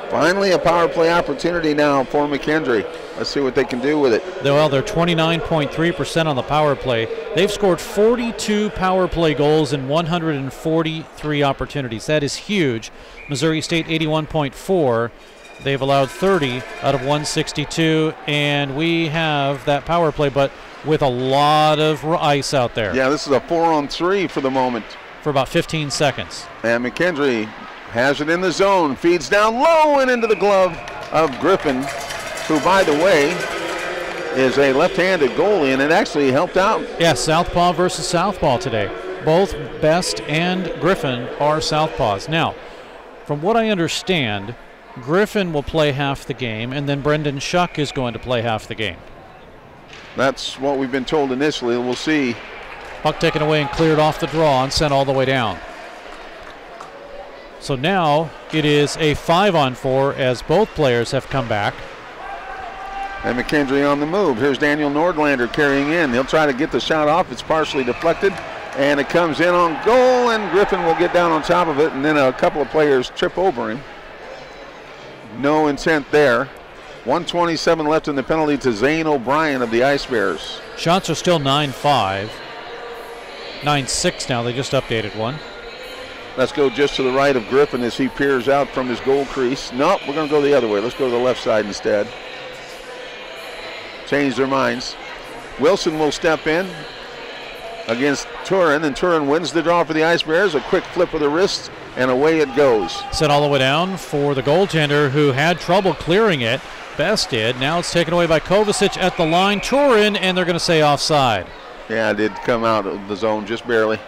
Finally a power play opportunity now for McKendree. Let's see what they can do with it. Well, they're 29.3% on the power play. They've scored 42 power play goals in 143 opportunities. That is huge. Missouri State 81.4. They've allowed 30 out of 162, and we have that power play, but with a lot of ice out there. Yeah, this is a 4-on-3 for the moment. For about 15 seconds. And McKendree has it in the zone, feeds down low and into the glove of Griffin, who, by the way, is a left-handed goalie, and it actually helped out. Yeah, southpaw versus southpaw today. Both Best and Griffin are southpaws. Now, from what I understand, Griffin will play half the game, and then Brendan Shuck is going to play half the game. That's what we've been told initially. We'll see. Puck taken away and cleared off the draw and sent all the way down. So now it is a 5-on-4 as both players have come back. And McKendree on the move. Here's Daniel Nordlander carrying in. He'll try to get the shot off. It's partially deflected, and it comes in on goal, and Griffin will get down on top of it, and then a couple of players trip over him. No intent there. 1:27 left in the penalty to Zane O'Brien of the Ice Bears. Shots are still 9-5. 9-6 now. They just updated one. Let's go just to the right of Griffin as he peers out from his goal crease. Nope, we're going to go the other way. Let's go to the left side instead. Change their minds. Wilson will step in against Turin, and Turin wins the draw for the Ice Bears. A quick flip of the wrist, and away it goes. Sent all the way down for the goaltender, who had trouble clearing it. Best did. Now it's taken away by Kovacic at the line. Turin, and they're going to say offside. Yeah, it did come out of the zone just barely.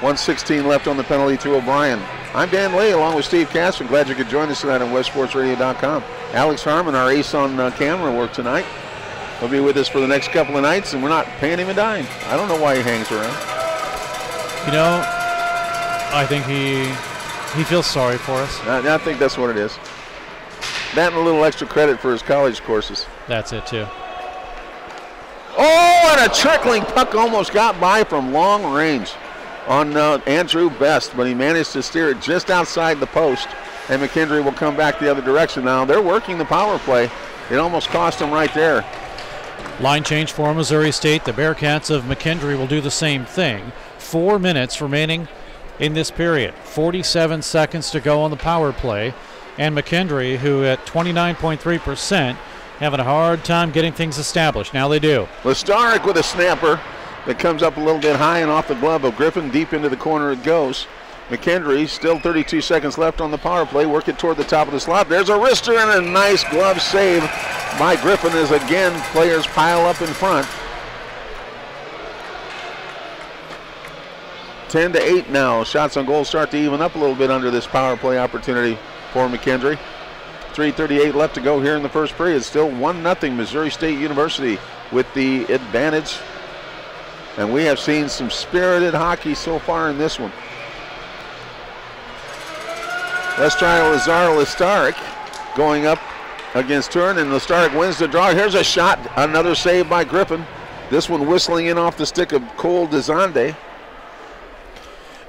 1:16 left on the penalty to O'Brien. I'm Dan Lee along with Steve Casson. Glad you could join us tonight on WestSportsRadio.com. Alex Harmon, our ace on camera work tonight, will be with us for the next couple of nights, and we're not paying him a dime. I don't know why he hangs around. You know, I think he feels sorry for us. I think that's what it is. That and a little extra credit for his college courses. That's it, too. Oh, and a trickling puck almost got by from long range on Andrew Best, but he managed to steer it just outside the post, and McKendree will come back the other direction now. They're working the power play. It almost cost them right there. Line change for Missouri State. The Bearcats of McKendree will do the same thing. 4 minutes remaining in this period. 47 seconds to go on the power play. And McKendree, who at 29.3%, having a hard time getting things established. Now they do. Lestaric with a snapper that comes up a little bit high and off the glove of Griffin. Deep into the corner it goes. McKendree, still 32 seconds left on the power play. Work it toward the top of the slot. There's a wrister and a nice glove save by Griffin as again players pile up in front. 10-8 now. Shots on goal start to even up a little bit under this power play opportunity for McKendree. 3:38 left to go here in the first period. Still 1-0 Missouri State University with the advantage. And we have seen some spirited hockey so far in this one. Let's try Lazaro Lestaric going up against Turin, and Lestaric wins the draw. Here's a shot, another save by Griffin. This one whistling in off the stick of Cole DeZonde.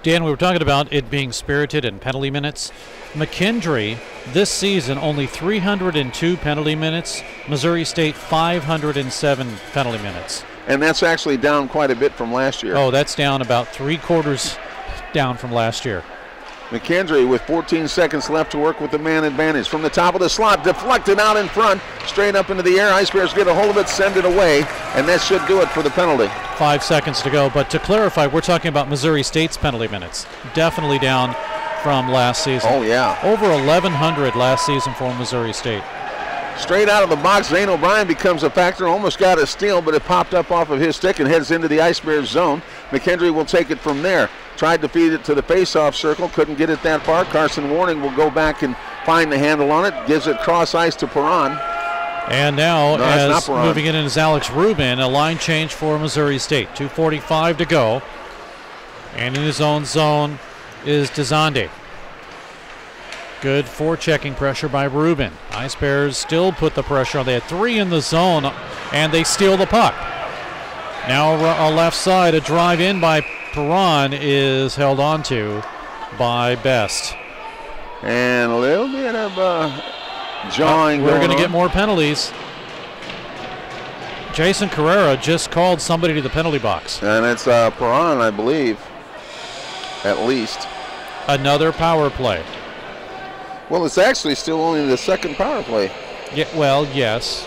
Dan, we were talking about it being spirited in penalty minutes. McKendree, this season, only 302 penalty minutes. Missouri State, 507 penalty minutes. And that's actually down quite a bit from last year. Oh, that's down about 3/4 down from last year. McKendree with 14 seconds left to work with the man advantage. From the top of the slot, deflected out in front, straight up into the air. Ice Bears get a hold of it, send it away, and that should do it for the penalty. 5 seconds to go, but to clarify, we're talking about Missouri State's penalty minutes. Definitely down from last season. Oh, yeah. Over 1,100 last season for Missouri State. Straight out of the box, Zane O'Brien becomes a factor. Almost got a steal, but it popped up off of his stick and heads into the Ice Bears zone. McKendree will take it from there. Tried to feed it to the face-off circle, couldn't get it that far. Carson Warning will go back and find the handle on it. Gives it cross ice to Perron. And now, as moving in is Alex Rubin, a line change for Missouri State. 2:45 to go. And in his own zone is DeZonde. Good forechecking pressure by Rubin. Ice Bears still put the pressure on. They had 3 in the zone, and they steal the puck. Now on left side, a drive in by Perron is held on to by Best. And a little bit of jawing. We're going to get more penalties. Jason Carrera just called somebody to the penalty box. And it's Perron, I believe, at least. Another power play. Well, it's actually still only the second power play. Yeah, well, yes.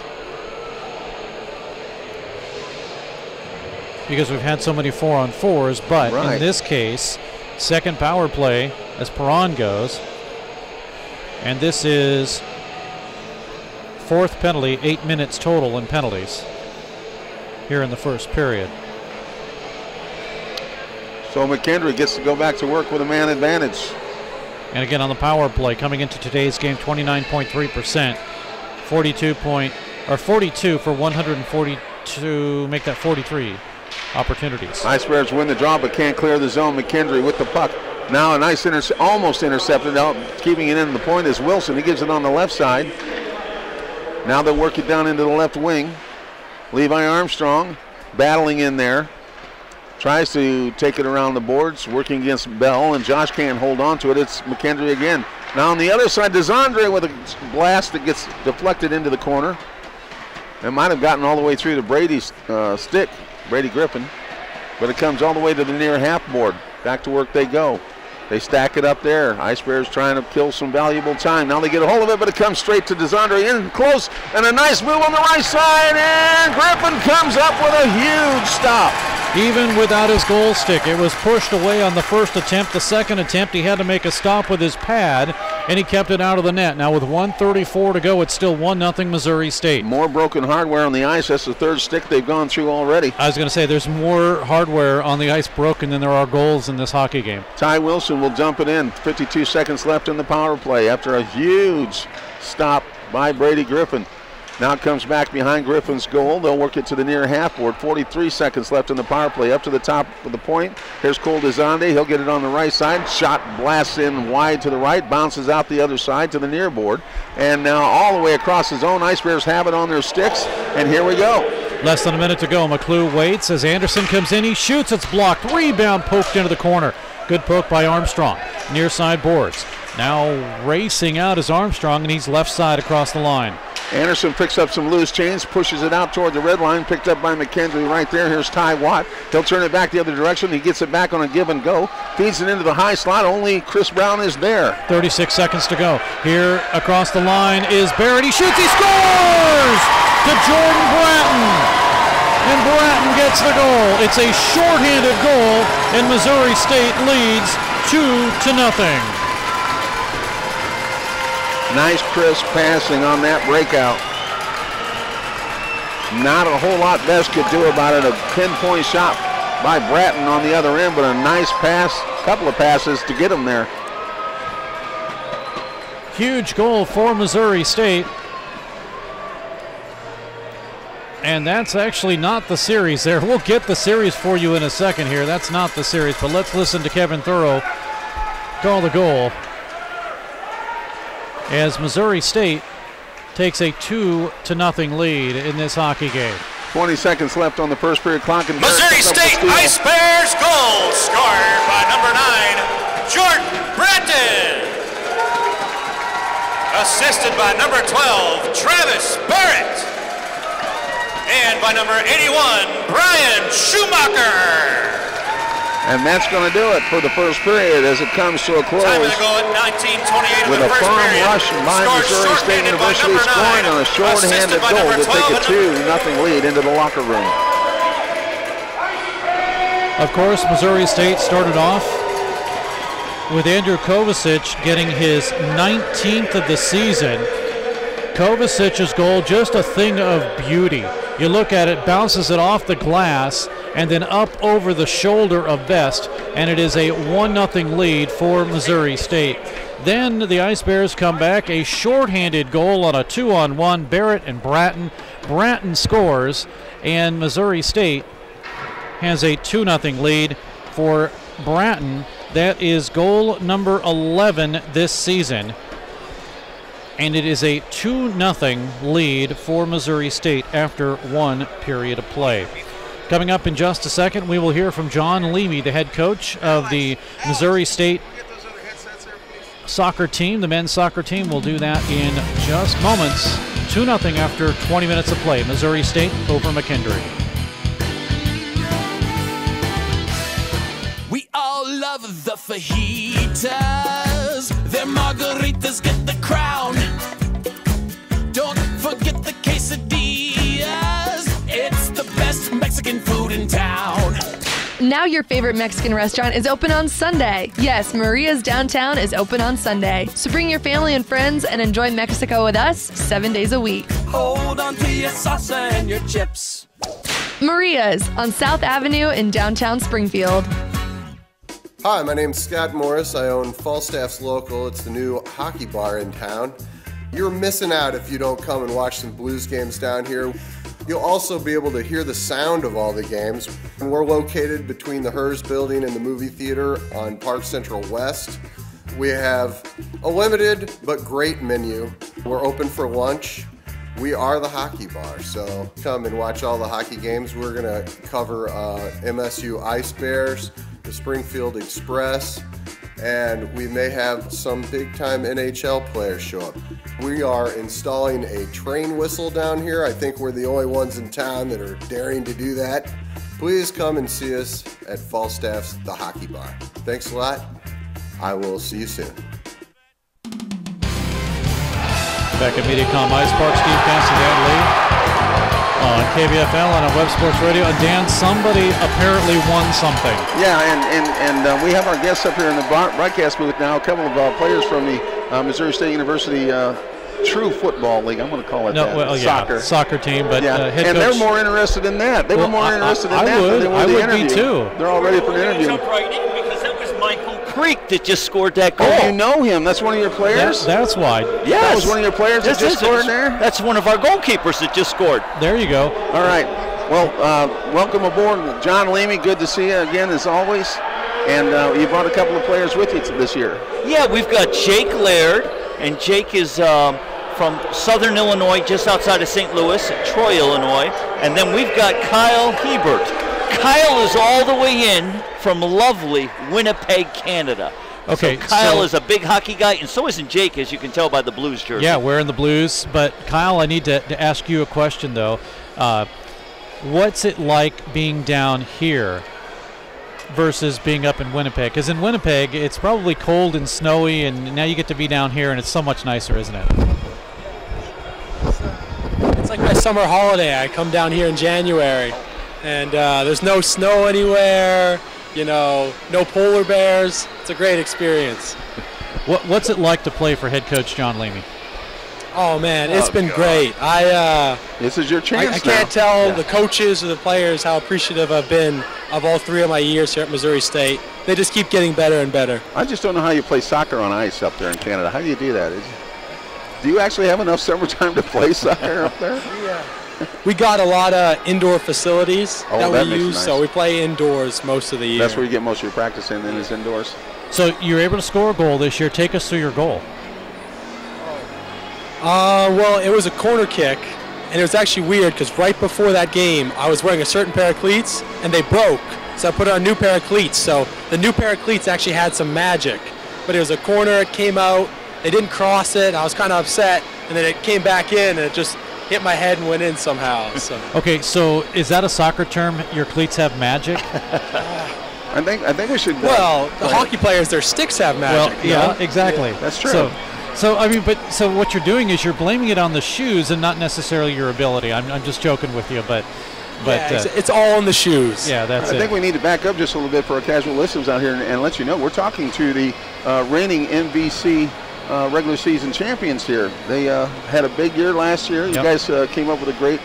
Because we've had so many 4-on-4s, but in this case, second power play as Perron goes. And this is 4th penalty, 8 minutes total in penalties here in the first period. So McKendree gets to go back to work with a man advantage. And again on the power play, coming into today's game, 29.3%, 42 for 142, make that 43 opportunities. Ice Bears win the draw but can't clear the zone. McKendree with the puck. Now a nice almost intercepted out, keeping it in the point is Wilson. He gives it on the left side. Now they work it down into the left wing. Levi Armstrong battling in there. Tries to take it around the boards, working against Bell, and Josh can't hold on to it. It's McKendree again. Now on the other side, DeZondre with a blast that gets deflected into the corner. It might have gotten all the way through to Brady's stick, Brady Griffin, but it comes all the way to the near half board. Back to work they go. They stack it up there. Ice Bears trying to kill some valuable time. Now they get a hold of it, but it comes straight to DeZondre in close, and a nice move on the right side, and Griffin comes up with a huge stop. Even without his goal stick, it was pushed away on the first attempt. The second attempt, he had to make a stop with his pad, and he kept it out of the net. Now with 1:34 to go, it's still 1-0 Missouri State. More broken hardware on the ice. That's the third stick they've gone through already. I was going to say, there's more hardware on the ice broken than there are goals in this hockey game. Ty Wilson will dump it in. 52 seconds left in the power play after a huge stop by Brady Griffin. Now it comes back behind Griffin's goal. They'll work it to the near half board. 43 seconds left in the power play. Up to the top of the point. Here's Cole DeZonde. He'll get it on the right side. Shot blasts in wide to the right. Bounces out the other side to the near board. And now all the way across the zone. Ice Bears have it on their sticks. And here we go. Less than a minute to go. McClue waits as Anderson comes in. He shoots. It's blocked. Rebound poked into the corner. Good poke by Armstrong. Near side boards. Now racing out is Armstrong, and he's left side across the line. Anderson picks up some loose chains, pushes it out toward the red line, picked up by McKendree right there. Here's Ty Watt. He'll turn it back the other direction. He gets it back on a give and go. Feeds it into the high slot. Only Chris Brown is there. 36 seconds to go. Here across the line is Barrett. He shoots. He scores to Jordan Bratton. And Bratton gets the goal. It's a shorthanded goal, and Missouri State leads 2-0. Nice crisp passing on that breakout. Not a whole lot Best could do about it. A pinpoint shot by Bratton on the other end, but a nice pass, couple of passes to get him there. Huge goal for Missouri State. And that's actually not the series there. We'll get the series for you in a second here. That's not the series, but let's listen to Kevin Thorough call the goal as Missouri State takes a 2-0 lead in this hockey game. 20 seconds left on the first period clock. And Missouri State Ice Bears goal scored by number 9, Jordan Bratton. Assisted by number 12, Travis Barrett. And by number 81, Brian Schumacher. And that's going to do it for the first period as it comes to a close. Time of the goal at 19:28 with of the a first firm period. rush by Missouri State University scoring on a short-handed goal to take a 2-0 lead into the locker room. Of course, Missouri State started off with Andrew Kovacic getting his 19th of the season. Kovacic's goal, just a thing of beauty. You look at it, bounces it off the glass, and then up over the shoulder of Best, and it is a 1-0 lead for Missouri State. Then the Ice Bears come back, a shorthanded goal on a 2-on-1, Barrett and Bratton. Bratton scores, and Missouri State has a 2-0 lead for Bratton. That is goal number 11 this season. And it is a 2-0 lead for Missouri State after one period of play. Coming up in just a second, we will hear from John Leamy, the head coach of the Missouri State soccer team, the men's soccer team. We'll do that in just moments. 2-0 after 20 minutes of play. Missouri State over McKendree. We all love the fajitas. Their margaritas get the crown. Don't forget the quesadillas. It's the best Mexican food in town. Now your favorite Mexican restaurant is open on Sunday. Yes, Maria's Downtown is open on Sunday. So bring your family and friends and enjoy Mexico with us 7 days a week. Hold on to your salsa and your chips. Maria's on South Avenue in downtown Springfield. Hi, my name's Scott Morris. I own Falstaff's Local. It's the new hockey bar in town. You're missing out if you don't come and watch some Blues games down here. You'll also be able to hear the sound of all the games. We're located between the Hers building and the movie theater on Park Central West. We have a limited but great menu. We're open for lunch. We are the hockey bar, so come and watch all the hockey games. We're going to cover MSU Ice Bears, the Springfield Express, and we may have some big-time NHL players show up. We are installing a train whistle down here. I think we're the only ones in town that are daring to do that. Please come and see us at Falstaff's The Hockey Bar. Thanks a lot. I will see you soon. Back at MediaCom Ice Park, Steve Cassie, Dan Lee on KBFL and on Web Sports Radio. And Dan, somebody apparently won something. Yeah, and we have our guests up here in the broadcast booth now. A couple of players from the Missouri State University True Football League. I'm going to call it that. Well, yeah, soccer team, but yeah. Head and coach, they're more interested in that. They were more interested in that than they were I the would interview. be too. They're all ready for the interview. Jump right in because that was Michael Creek that just scored that goal. Oh, you know him. That's one of your players? That's why. Yes. That was one of your players that just scored there? That's one of our goalkeepers that just scored. There you go. All right. Well, welcome aboard, John Leamy. Good to see you again, as always. And you brought a couple of players with you this year. Yeah, we've got Jake Laird, and Jake is from Southern Illinois, just outside of St. Louis, Troy, Illinois. And then we've got Kyle Hebert. Kyle is all the way in from lovely Winnipeg, Canada. Okay, so Kyle is a big hockey guy, and so isn't Jake, as you can tell by the Blues jersey. Yeah, wearing the Blues. But Kyle, I need to ask you a question though. What's it like being down here versus being up in Winnipeg? Because in Winnipeg, it's probably cold and snowy, and now you get to be down here, and it's so much nicer, isn't it? It's like my summer holiday. I come down here in January, and there's no snow anywhere, you know, no polar bears. It's a great experience. What's it like to play for head coach John Leamy? Oh, man, it's been great. This is your chance I can't tell the coaches or the players how appreciative I've been of all 3 of my years here at Missouri State. They just keep getting better and better. I just don't know how you play soccer on ice up there in Canada. How do you do that? Do you actually have enough summertime to play soccer up there? Yeah. We got a lot of indoor facilities that we use, nice. so we play indoors most of the year. That's where you get most of your practice in, then is indoors. So you're able to score a goal this year. Take us through your goal. Well, it was a corner kick, and it was actually weird because right before that game, I was wearing a certain pair of cleats, and they broke, so I put on a new pair of cleats. So the new pair of cleats actually had some magic, but it was a corner, it came out, they didn't cross it, I was kind of upset, and then it came back in, and it just hit my head and went in somehow. So. Okay, so is that a soccer term, your cleats have magic? I think we should. Well, the hockey players, their sticks have magic. Well, yeah, exactly. Yeah, that's true. So I mean, so what you're doing is you're blaming it on the shoes and not necessarily your ability. I'm just joking with you, but yeah, it's all in the shoes. Yeah, that's it. I think we need to back up just a little bit for our casual listeners out here and let you know we're talking to the reigning MVC regular season champions here. They had a big year last year. You guys came up with a great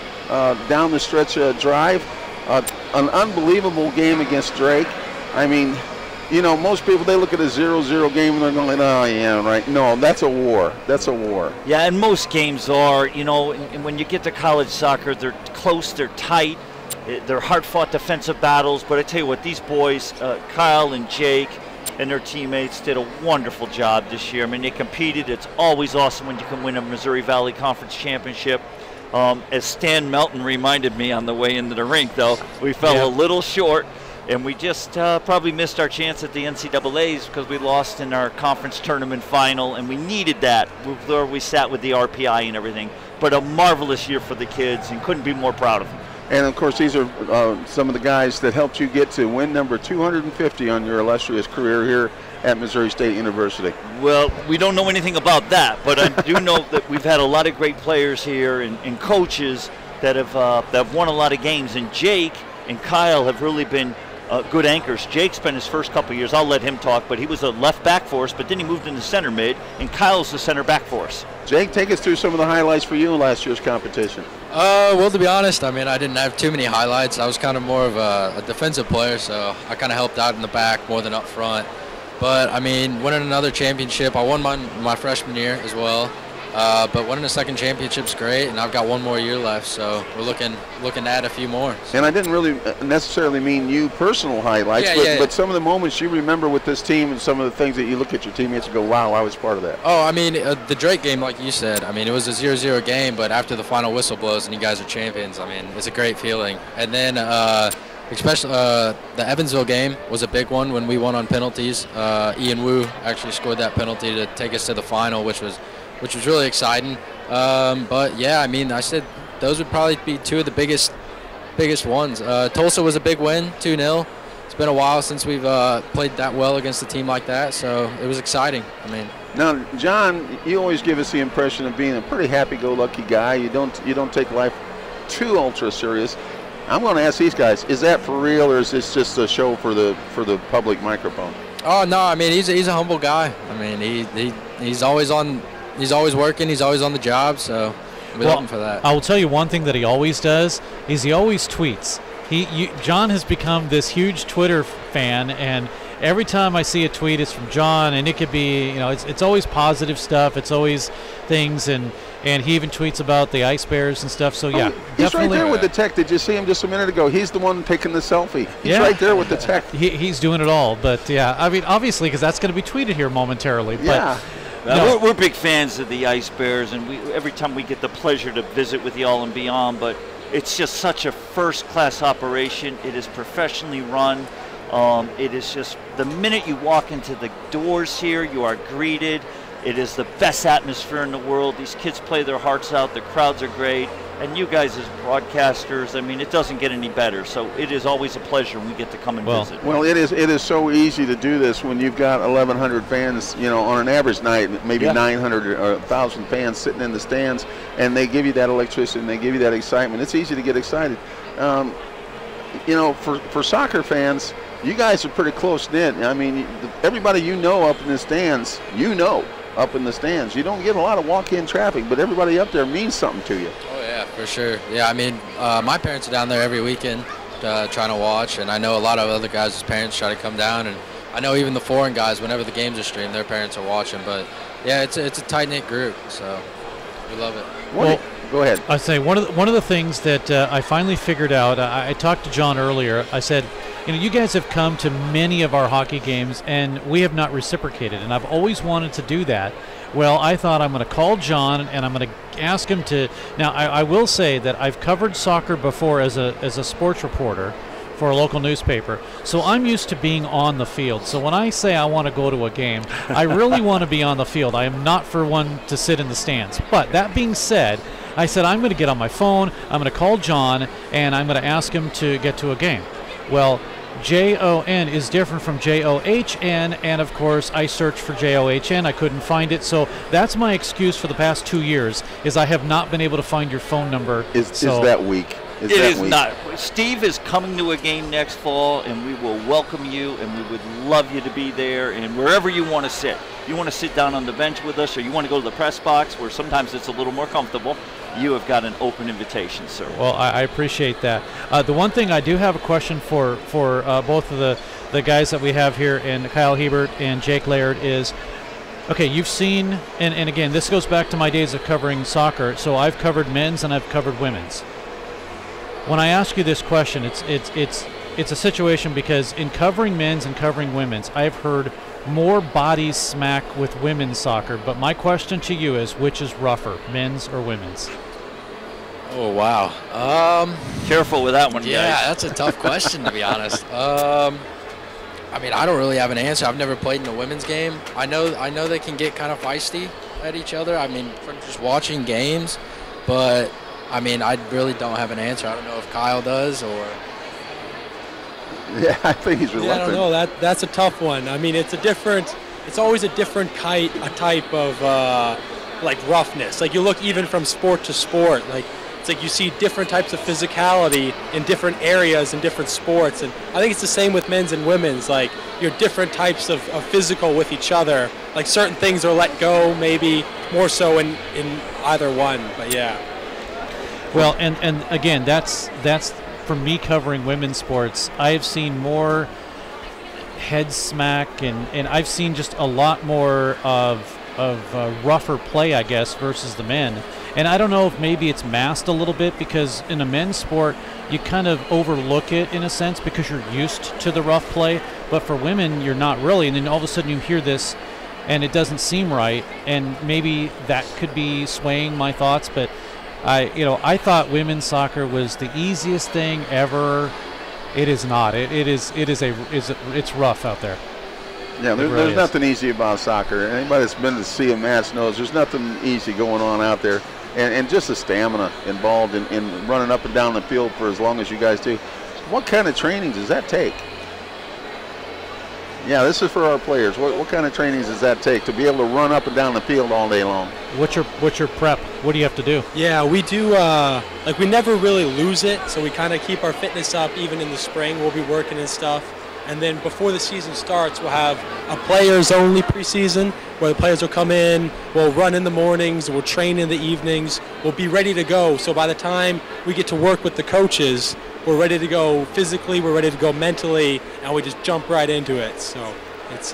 down the stretch drive, an unbelievable game against Drake. I mean, you know, most people, they look at a 0-0 game and they're going, oh, yeah, right. No, that's a war. That's a war. Yeah, and most games are, you know, and when you get to college soccer, they're close, they're tight, they're hard-fought defensive battles. But I tell you what, these boys, Kyle and Jake and their teammates, did a wonderful job this year. I mean, they competed. It's always awesome when you can win a Missouri Valley Conference championship. As Stan Melton reminded me on the way into the rink, though, we fell a little short. And we just probably missed our chance at the NCAAs because we lost in our conference tournament final, and we needed that where we sat with the RPI and everything. But a marvelous year for the kids, and couldn't be more proud of them. And, of course, these are some of the guys that helped you get to win number 250 on your illustrious career here at Missouri State University. Well, we don't know anything about that, but I do know that we've had a lot of great players here and coaches that have won a lot of games. And Jake and Kyle have really been good anchors. Jake spent his first couple of years, I'll let him talk, but he was a left back for us, but then he moved into center mid, and Kyle's the center back for us. Jake, take us through some of the highlights for you in last year's competition. Well, to be honest, I mean, I didn't have too many highlights. I was kind of more of a defensive player, so I kind of helped out in the back more than up front. But, I mean, winning another championship, I won my freshman year as well. But winning a second championship's great, and I've got one more year left, so we're looking to add a few more. And I didn't really necessarily mean you personal highlights, but some of the moments you remember with this team and some of the things that you look at your teammates and go, wow, I was part of that. Oh, I mean, the Drake game, like you said, I mean, it was a 0-0 game, but after the final whistle blows and you guys are champions, I mean, it's a great feeling. And then especially the Evansville game was a big one when we won on penalties. Ian Wu actually scored that penalty to take us to the final, which was really exciting. But yeah, I mean, I said those would probably be two of the biggest ones. Tulsa was a big win, 2-0. It's been a while since we've played that well against a team like that, so it was exciting. I mean. Now, John, you always give us the impression of being a pretty happy-go-lucky guy. You don't take life too ultra serious. I'm going to ask these guys: is that for real, or is this just a show for the public microphone? Oh no, I mean he's a humble guy. I mean he's always on. He's always working. He's always on the job, so we love him for that. I will tell you one thing that he always does is he always tweets. John has become this huge Twitter fan, and every time I see a tweet, it's from John, and it could be, you know, it's always positive stuff. It's always things, and he even tweets about the Ice Bears and stuff. So yeah, he's right there with the tech. Did you see him just a minute ago? He's the one taking the selfie. He's right there with the tech. He's doing it all. But yeah, I mean, obviously, because that's going to be tweeted here momentarily. Yeah. But we're big fans of the Ice Bears, and every time we get the pleasure to visit with y'all and beyond, but it's just such a first-class operation. It is professionally run. It is just the minute you walk into the doors here, you are greeted. It is the best atmosphere in the world. These kids play their hearts out. The crowds are great. And you guys as broadcasters, I mean, it doesn't get any better. So it is always a pleasure when we get to come and visit. Well, it is so easy to do this when you've got 1,100 fans, on an average night, maybe 900 or 1,000 fans sitting in the stands, and they give you that electricity and they give you that excitement. It's easy to get excited. For soccer fans, you guys are pretty close-knit. I mean, everybody up in the stands, up in the stands. You don't get a lot of walk-in traffic, but everybody up there means something to you. Oh, yeah, for sure. Yeah, I mean, my parents are down there every weekend trying to watch, and I know a lot of other guys' parents try to come down, and I know even the foreign guys, whenever the games are streamed, their parents are watching. But, yeah, it's a tight-knit group, so we love it. Well, go ahead. I say one of the things that I finally figured out, I talked to John earlier. I said, you guys have come to many of our hockey games, and we have not reciprocated, and I've always wanted to do that. Well, I thought I'm going to call John, and I'm going to ask him to. Now, I will say that I've covered soccer before as a sports reporter for a local newspaper, so I'm used to being on the field. So when I say I want to go to a game, I really want to be on the field. I am not for one to sit in the stands. But that being said, I said I'm going to get on my phone, I'm going to call John, and I'm going to ask him to get to a game. Well, J-O-N is different from J-O-H-N, and of course I searched for J-O-H-N. I couldn't find it, so that's my excuse for the past 2 years, is I have not been able to find your phone number. Is that weak? It is not. Steve is coming to a game next fall, and we will welcome you, and we would love you to be there, and wherever you want to sit. You want to sit down on the bench with us, or you want to go to the press box, where sometimes it's a little more comfortable, you have got an open invitation, sir. Well, I appreciate that. The one thing I do have a question for both of the guys that we have here, and Kyle Hebert and Jake Laird, is, okay, you've seen, and again, this goes back to my days of covering soccer, so I've covered men's and I've covered women's. When I ask you this question, it's a situation because in covering men's and covering women's, I've heard more bodies smack with women's soccer, but my question to you is, which is rougher, men's or women's? Oh, wow. Careful with that one, guys. Yeah, that's a tough question, to be honest. I mean, I don't really have an answer. I've never played in a women's game. I know they can get kind of feisty at each other. I mean, from just watching games, but I mean, I really don't have an answer. I don't know if Kyle does or. Yeah, I think he's reluctant. Yeah, I don't know. That's a tough one. I mean, it's always a different type of like roughness. Like you look even from sport to sport. Like it's like you see different types of physicality in different areas in different sports, and I think it's the same with men's and women's. Like you're different types of physical with each other. Like certain things are let go, maybe more so in either one. But yeah. Well, and again, that's for me covering women's sports. I've seen more head smack, and I've seen just a lot more of rougher play, I guess, versus the men. And I don't know if maybe it's masked a little bit because in a men's sport, you kind of overlook it in a sense because you're used to the rough play. But for women, you're not really. And then all of a sudden you hear this, and it doesn't seem right. And maybe that could be swaying my thoughts, but I thought women's soccer was the easiest thing ever. It is not. It's rough out there. Yeah, there's nothing easy about soccer. Anybody that's been to see a match knows there's nothing easy going on out there, and just the stamina involved in running up and down the field for as long as you guys do. What kind of training does that take? Yeah, this is for our players. What kind of trainings does that take to be able to run up and down the field all day long? What's your prep? What do you have to do? Yeah, we do, we never really lose it, so we kind of keep our fitness up even in the spring. We'll be working and stuff. And then before the season starts, we'll have a players-only preseason where the players will come in, we'll run in the mornings, we'll train in the evenings, we'll be ready to go. So by the time we get to work with the coaches, we're ready to go physically, we're ready to go mentally, and we just jump right into it. So it's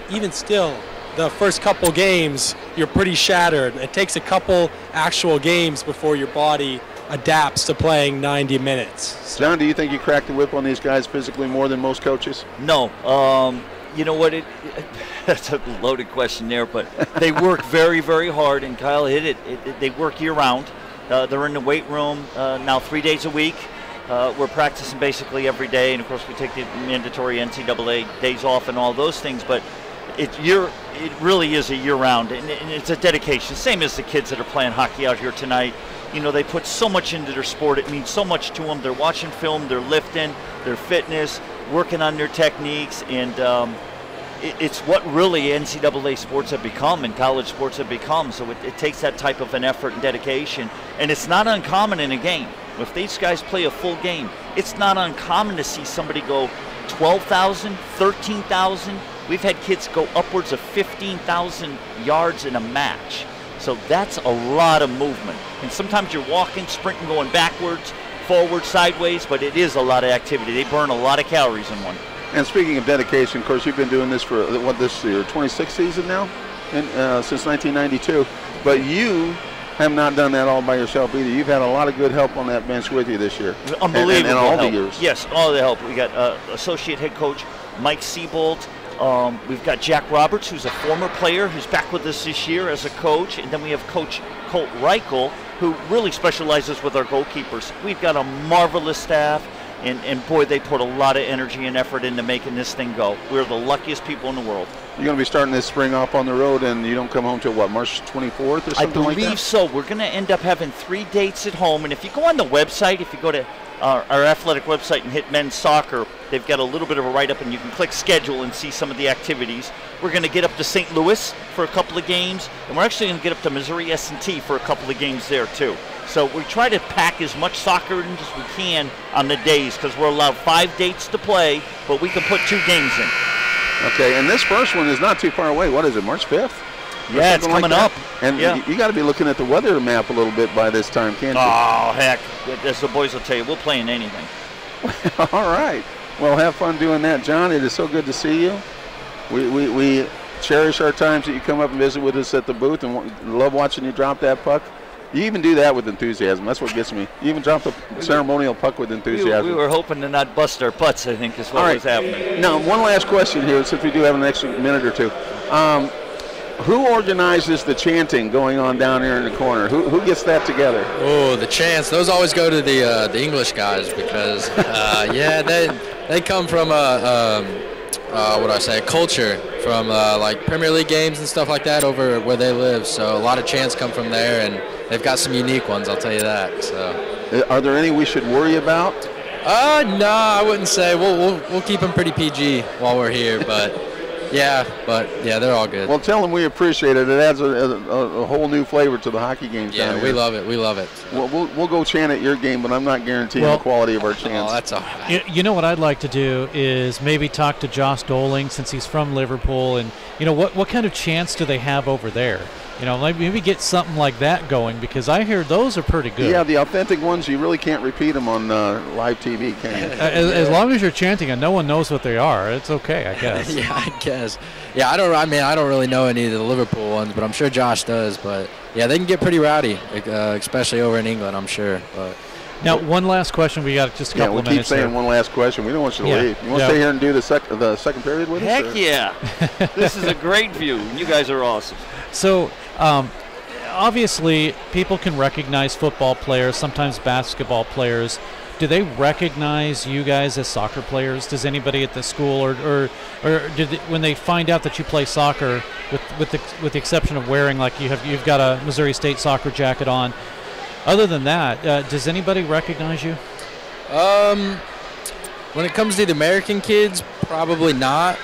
even still, the first couple games, you're pretty shattered. It takes a couple actual games before your body adapts to playing 90 minutes. John, do you think you cracked the whip on these guys physically more than most coaches? No. You know what? That's a loaded question there, but they work very, very hard, and Kyle hit it. They work year-round. They're in the weight room now 3 days a week, We're practicing basically every day, and of course we take the mandatory NCAA days off and all those things, but it really is a year-round, and it's a dedication, same as the kids that are playing hockey out here tonight. You know, they put so much into their sport. It means so much to them. They're watching film, they're lifting, their fitness, working on their techniques, and it's what really NCAA sports have become and college sports have become. So it takes that type of an effort and dedication, and it's not uncommon in a game. If these guys play a full game, it's not uncommon to see somebody go 12,000, 13,000. We've had kids go upwards of 15,000 yards in a match. So that's a lot of movement. And sometimes you're walking, sprinting, going backwards, forward, sideways, but it is a lot of activity. They burn a lot of calories in one. And speaking of dedication, of course, you've been doing this for, what, this year, 26th season now? Since 1992. But you have not done that all by yourself either. You've had a lot of good help on that bench with you this year. Unbelievable and all help. the years. Yes, all the help. We got associate head coach Mike Siebold. We've got Jack Roberts, who's a former player, who's back with us this year as a coach. And then we have Coach Colt Reichel, who really specializes with our goalkeepers. We've got a marvelous staff. And boy, they put a lot of energy and effort into making this thing go. We're the luckiest people in the world. You're going to be starting this spring off on the road, and you don't come home till what, March 24th or something like that? I believe so. We're going to end up having 3 dates at home. And if you go on the website, if you go to our athletic website and hit men's soccer, they've got a little bit of a write-up, and you can click schedule and see some of the activities. We're going to get up to St. Louis for a couple of games, and we're actually going to get up to Missouri S&T for a couple of games there too. So we try to pack as much soccer in as we can on the days, because we're allowed 5 dates to play, but we can put 2 games in. Okay, and this first one is not too far away. What is it, March 5th? Yeah, it's coming up. And you got to be looking at the weather map a little bit by this time, can't you? Oh, heck. As the boys will tell you, we'll play in anything. All right. Well, have fun doing that, John. It is so good to see you. We cherish our times that you come up and visit with us at the booth, and love watching you drop that puck. You even do that with enthusiasm. That's what gets me. You even drop the ceremonial puck with enthusiasm. We were hoping to not bust our butts, I think, is what was happening. Now, one last question here, since we do have an extra minute or two. Who organizes the chanting going on down here in the corner? Who gets that together? Oh, the chants. Those always go to the English guys because, they come from a culture from like Premier League games and stuff like that over where they live. So a lot of chants come from there, and they've got some unique ones, I'll tell you that. So, are there any we should worry about? No, I wouldn't say. We'll keep them pretty PG while we're here, but yeah, they're all good. Well, tell them we appreciate it. It adds a whole new flavor to the hockey games down here. We love it. We love it. Well, we'll go chant at your game, but I'm not guaranteeing the quality of our chants. Oh, that's all right. You know what I'd like to do is maybe talk to Josh Doling, since he's from Liverpool, and what kind of chants do they have over there? Maybe get something like that going, because I hear those are pretty good. Yeah, the authentic ones, you really can't repeat them on live TV, can you? As long as you're chanting and no one knows what they are, it's okay, I guess. Yeah, I guess. Yeah, I don't really know any of the Liverpool ones, but I'm sure Josh does. But yeah, they can get pretty rowdy, especially over in England, I'm sure. But now, one last question. We got just a couple of minutes. We keep saying here. one last question. We don't want you to leave. You want to stay here and do the second period with us? Heck yeah. This is a great view. You guys are awesome. So, obviously, people can recognize football players, sometimes basketball players. Do they recognize you guys as soccer players? Does anybody at the school, or when they find out that you play soccer, with the exception of wearing, like you've got a Missouri State soccer jacket on, other than that, does anybody recognize you? When it comes to the American kids, probably not.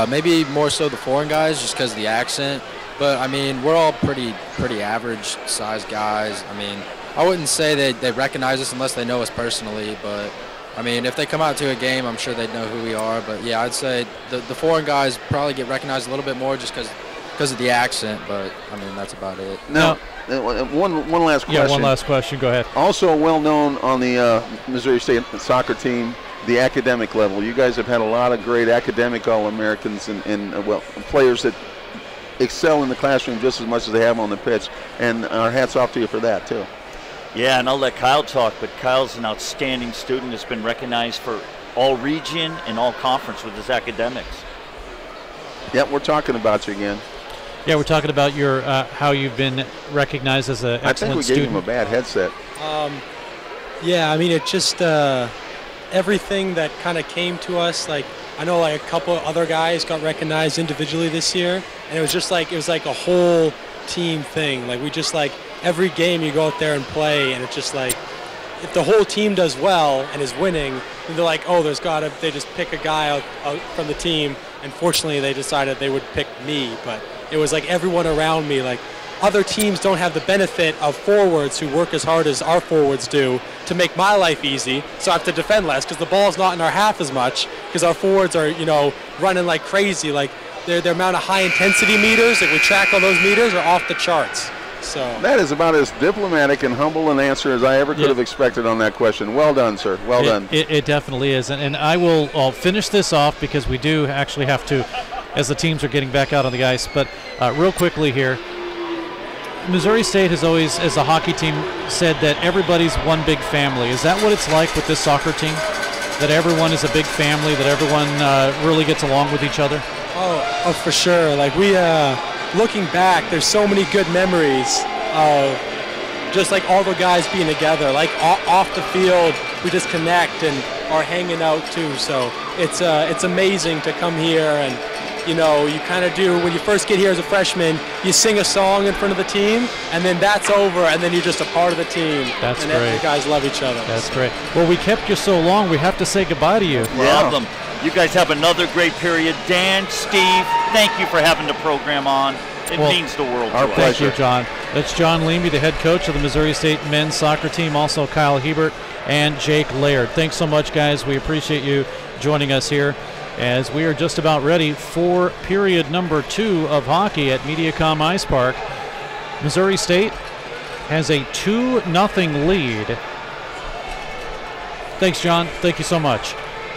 Maybe more so the foreign guys, just because of the accent. But I mean, we're all pretty average sized guys. I mean, I wouldn't say they recognize us unless they know us personally. But I mean, if they come out to a game, I'm sure they'd know who we are. But yeah, I'd say the foreign guys probably get recognized a little bit more just because of the accent. But I mean, that's about it. Now, one last question. Yeah, one last question. Go ahead. Also well known on the Missouri State soccer team, the academic level. You guys have had a lot of great academic All-Americans and players that excel in the classroom just as much as they have on the pitch, and our hats off to you for that too. Yeah, and I'll let Kyle talk, but Kyle's an outstanding student that's been recognized for all region and all conference with his academics. Yep, we're talking about you again. Yeah, we're talking about your how you've been recognized as an excellent student. I think we gave him a bad headset. Yeah, I mean, it just everything that kind of came to us. Like, I know like a couple other guys got recognized individually this year, and it was just like a whole team thing. Like, we just like every game you go out there and play, and it's just like if the whole team does well and is winning, then they're like, oh, they just pick a guy out from the team. And fortunately, they decided they would pick me, but it was like everyone around me. Like, other teams don't have the benefit of forwards who work as hard as our forwards do to make my life easy, so I have to defend less because the ball's not in our half as much because our forwards are, running like crazy. Like, their amount of high-intensity meters, like we track all those meters, are off the charts. So that is about as diplomatic and humble an answer as I ever could have expected on that question. Well done, sir. Well done. It definitely is. And I'll finish this off because we do actually have to, as the teams are getting back out on the ice. But real quickly here, Missouri State has always, as a hockey team, said that everybody's one big family. Is that what it's like with this soccer team? That everyone is a big family, that everyone really gets along with each other? Oh, for sure. Like, we, looking back, there's so many good memories of just like all the guys being together. Like, off the field, we just connect and are hanging out too. So it's amazing to come here and, you kind of do, when you first get here as a freshman, you sing a song in front of the team, and then that's over, and then you're just a part of the team. That's and great. You guys love each other. That's great. Well, we kept you so long, we have to say goodbye to you. Problem. You guys have another great period. Dan, Steve, thank you for having the program on. It means the world to us. Thank you, John. That's John Leamy, the head coach of the Missouri State men's soccer team, also Kyle Hebert and Jake Laird. Thanks so much, guys. We appreciate you joining us here as we are just about ready for period number 2 of hockey at Mediacom Ice Park. Missouri State has a 2-0 lead. Thanks, John. Thank you so much.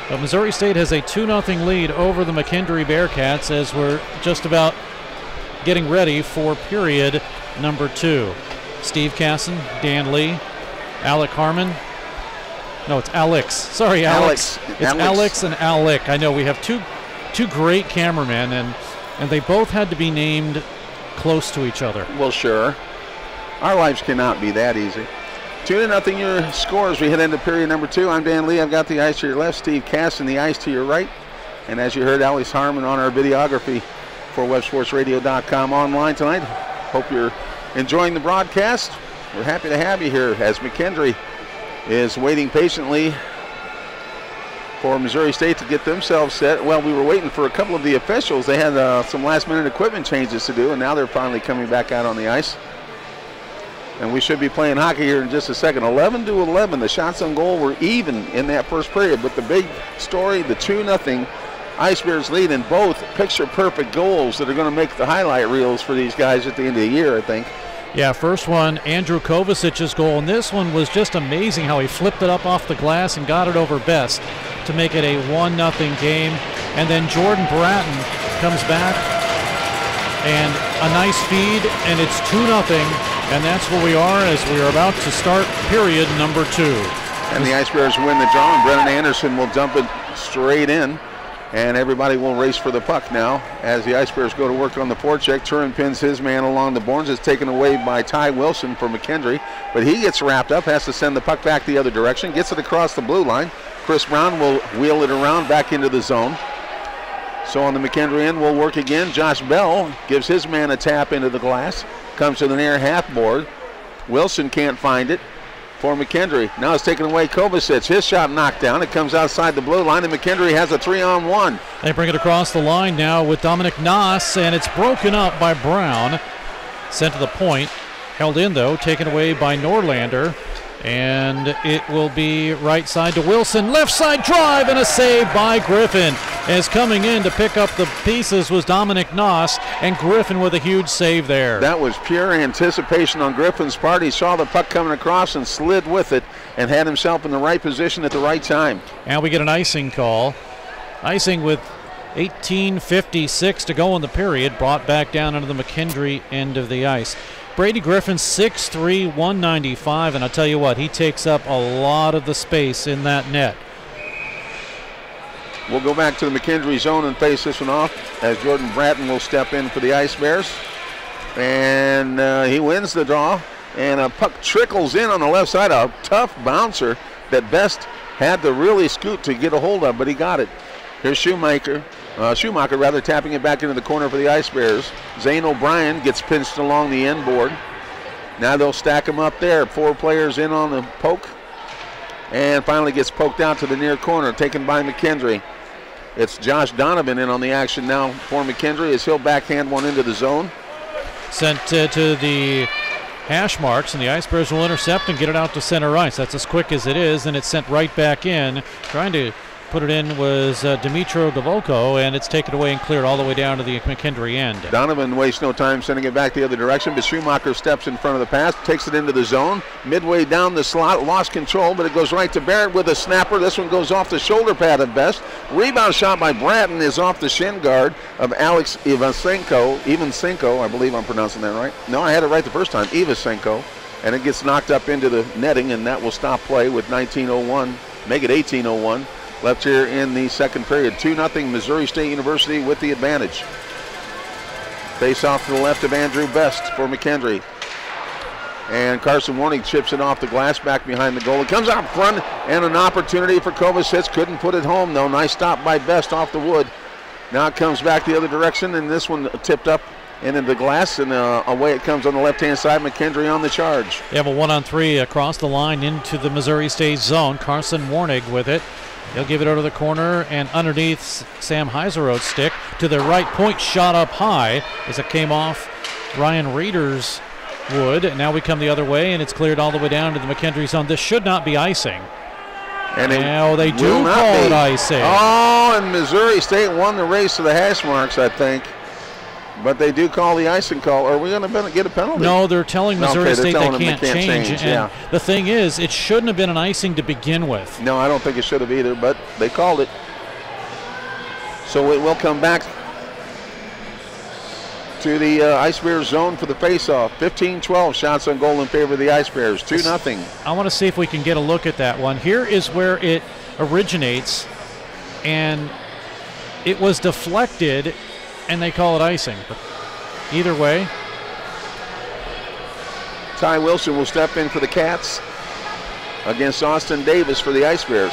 But Missouri State has a 2-0 lead over the McKendree Bearcats as we're just about getting ready for period number 2. Steve Casson, Dan Lee, Alec Harmon. No, it's Alex. Sorry, Alex. It's Alex and Alec. I know we have two great cameramen, and they both had to be named close to each other. Well, sure. Our lives cannot be that easy. 2-0 your scores. We head into period number 2. I'm Dan Lee. I've got the ice to your left. Steve Casson, the ice to your right. And as you heard, Alex Harmon on our videography for websportsradio.com online tonight. Hope you're enjoying the broadcast. We're happy to have you here as McKendree is waiting patiently for Missouri State to get themselves set. Well, we were waiting for a couple of the officials. They had some last-minute equipment changes to do, and now they're finally coming back out on the ice. And we should be playing hockey here in just a second. 11-11. The shots on goal were even in that first period, but the big story, the 2-0 Ice Bears lead in both picture-perfect goals that are going to make the highlight reels for these guys at the end of the year, I think. Yeah, first one, Andrew Kovacic's goal, and this one was just amazing how he flipped it up off the glass and got it over Best to make it a 1-0 game. And then Jordan Bratton comes back, and a nice feed, and it's 2-0, and that's where we are as we are about to start period number 2. And the Ice Bears win the draw, and Brennan Anderson will dump it straight in. And everybody will race for the puck now as the Ice Bears go to work on the forecheck. Turin pins his man along the boards. It's taken away by Ty Wilson for McKendree. But he gets wrapped up, has to send the puck back the other direction, gets it across the blue line. Chris Brown will wheel it around back into the zone. So on the McKendree end, we'll work again. Josh Bell gives his man a tap into the glass. Comes to the near half board. Wilson can't find it for McKendree. Now it's taken away Kovacic. His shot knocked down. It comes outside the blue line, and McKendree has a 3-on-1. They bring it across the line now with Dominic Noss, and it's broken up by Brown. Sent to the point. Held in, though, taken away by Norlander. And it will be right side to Wilson. Left side drive, and a save by Griffin. As coming in to pick up the pieces was Dominic Noss, and Griffin with a huge save there. That was pure anticipation on Griffin's part. He saw the puck coming across and slid with it and had himself in the right position at the right time. And we get an icing call. Icing with 18:56 to go in the period, brought back down into the McKendree end of the ice. Brady Griffin, 6'3", 195, and I'll tell you what, he takes up a lot of the space in that net. We'll go back to the McKendree zone and face this one off as Jordan Bratton will step in for the Ice Bears. And he wins the draw. And a puck trickles in on the left side. A tough bouncer that Best had to really scoot to get a hold of, but he got it. Here's Schumacher tapping it back into the corner for the Ice Bears. Zane O'Brien gets pinched along the end board. Now they'll stack him up there. 4 players in on the poke. And finally gets poked out to the near corner, taken by McKendree. It's Josh Donovan in on the action now for McKendree as he'll backhand one into the zone. Sent to the hash marks, and the Ice Bears will intercept and get it out to center ice. That's as quick as it is, and it's sent right back in. Trying to put it in was Dimitro Gavolko, and it's taken away and cleared all the way down to the McKendree end. Donovan wastes no time sending it back the other direction, but Schumacher steps in front of the pass, takes it into the zone. Midway down the slot, lost control, but it goes right to Barrett with a snapper. This one goes off the shoulder pad at Best. Rebound shot by Bratton is off the shin guard of Alex Ivasenko, I believe I'm pronouncing that right. No, I had it right the first time, Ivasenko. And it gets knocked up into the netting, and that will stop play with 19:01, make it 18:01. Left here in the second period. 2-0 Missouri State University with the advantage. Face off to the left of Andrew Best for McKendree. And Carson Warning chips it off the glass back behind the goal. It comes out front and an opportunity for Kovacic. Couldn't put it home though. Nice stop by Best off the wood. Now it comes back the other direction, and this one tipped up and into the glass, and away it comes on the left-hand side. McKendree on the charge. They have a 1-on-3 across the line into the Missouri State zone. Carson Warnig with it. He'll give it over to the corner and underneath Sam Heiseroth's stick to the right point, shot up high as it came off Ryan Reeder's wood. And now we come the other way, and it's cleared all the way down to the McKendree zone. This should not be icing. And now they do call it icing. Oh, and Missouri State won the race to the hash marks, I think. But they do call the icing call. Are we going to get a penalty? No, they're telling Missouri State they can't change. And yeah. The thing is, it shouldn't have been an icing to begin with. No, I don't think it should have either, but they called it. So it will come back to the Ice Bears zone for the faceoff. 15-12 shots on goal in favor of the Ice Bears. 2-0. I want to see if we can get a look at that one. Here is where it originates, and it was deflected, and they call it icing. But either way. Ty Wilson will step in for the Cats against Austin Davis for the Ice Bears.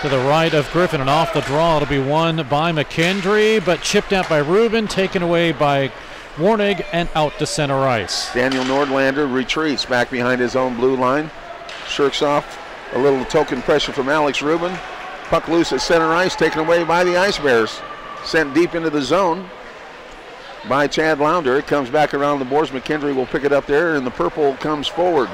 To the right of Griffin, and off the draw it'll be won by McKendree, but chipped out by Rubin, taken away by Warnig, and out to center ice. Daniel Nordlander retreats back behind his own blue line. Shirks off a little token pressure from Alex Rubin. Puck loose at center ice, taken away by the Ice Bears. Sent deep into the zone by Chad Lounder. It comes back around the boards. McKendree will pick it up there, and the purple comes forward.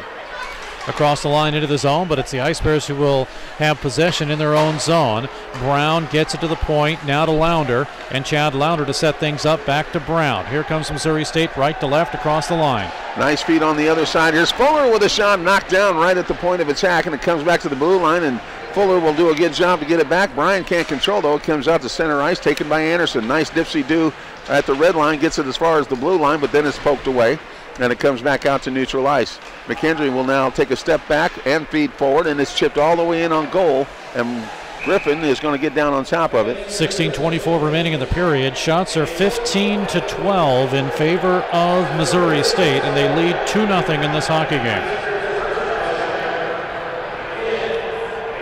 Across the line into the zone, but it's the Ice Bears who will have possession in their own zone. Brown gets it to the point, now to Lounder, and Chad Lounder to set things up, back to Brown. Here comes Missouri State, right to left across the line. Nice feed on the other side. Here's Fuller with a shot knocked down right at the point of attack, and it comes back to the blue line, and Fuller will do a good job to get it back. Bryan can't control, though. It comes out to center ice, taken by Anderson. Nice dipsy-do at the red line, gets it as far as the blue line, but then it's poked away, and it comes back out to neutral ice. McKendree will now take a step back and feed forward, and it's chipped all the way in on goal, and Griffin is going to get down on top of it. 16:24 remaining in the period. Shots are 15-12 in favor of Missouri State, and they lead 2-0 in this hockey game.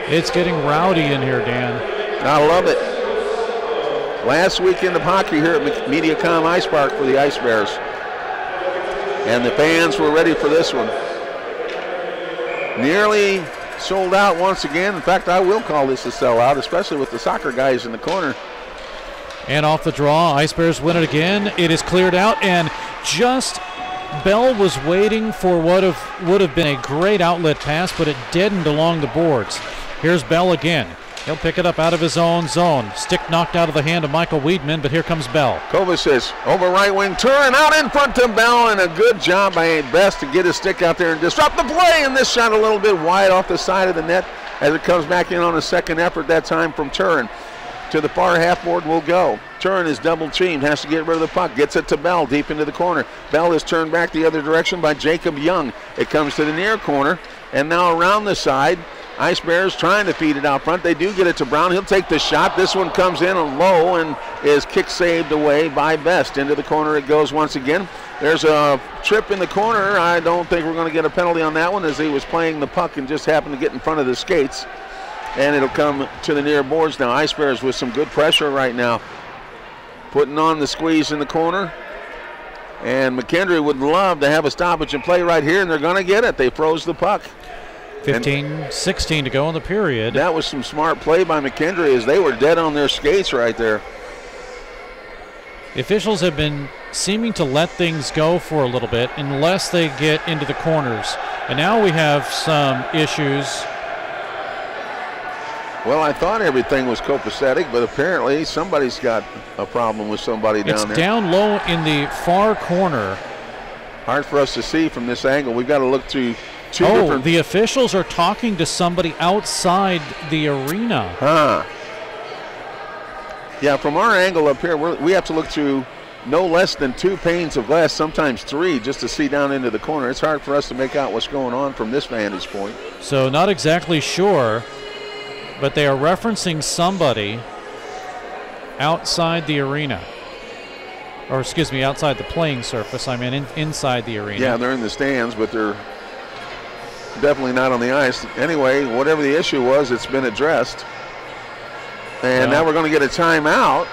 It's getting rowdy in here, Dan. I love it. Last weekend of hockey here at Mediacom Ice Park for the Ice Bears. And the fans were ready for this one. Nearly sold out once again. In fact, I will call this a sellout, especially with the soccer guys in the corner. And off the draw, Ice Bears win it again. It is cleared out, and just Bell was waiting for what would have been a great outlet pass, but it deadened along the boards. Here's Bell again. He'll pick it up out of his own zone. Stick knocked out of the hand of Michael Weedman, but here comes Bell. Kovacic over right wing, turn out in front to Bell, and a good job by Best to get his stick out there and disrupt the play. And this shot a little bit wide off the side of the net as it comes back in on a second effort, that time from Turin. To the far half board will go. Turin is double teamed, has to get rid of the puck, gets it to Bell deep into the corner. Bell is turned back the other direction by Jacob Young. It comes to the near corner, and now around the side Ice Bears trying to feed it out front. They do get it to Brown. He'll take the shot. This one comes in low and is kick saved away by Best. Into the corner it goes once again. There's a trip in the corner. I don't think we're going to get a penalty on that one, as he was playing the puck and just happened to get in front of the skates. And it'll come to the near boards now. Ice Bears with some good pressure right now. Putting on the squeeze in the corner. And McKendree would love to have a stoppage and play right here, and they're going to get it. They froze the puck. 15-16 to go in the period. That was some smart play by McKendree, as they were dead on their skates right there. The officials have been seeming to let things go for a little bit unless they get into the corners. And now we have some issues. Well, I thought everything was copacetic, but apparently somebody's got a problem with somebody down there. It's down low in the far corner. Hard for us to see from this angle. We've got to look to two different... The officials are talking to somebody outside the arena. Huh. Yeah, from our angle up here, we have to look through no less than 2 panes of glass, sometimes 3, just to see down into the corner. It's hard for us to make out what's going on from this vantage point. So not exactly sure, but they are referencing somebody outside the arena. Or excuse me, outside the playing surface. I mean inside the arena. Yeah, they're in the stands, but they're definitely not on the ice. Anyway, whatever the issue was, it's been addressed. And now we're going to get a timeout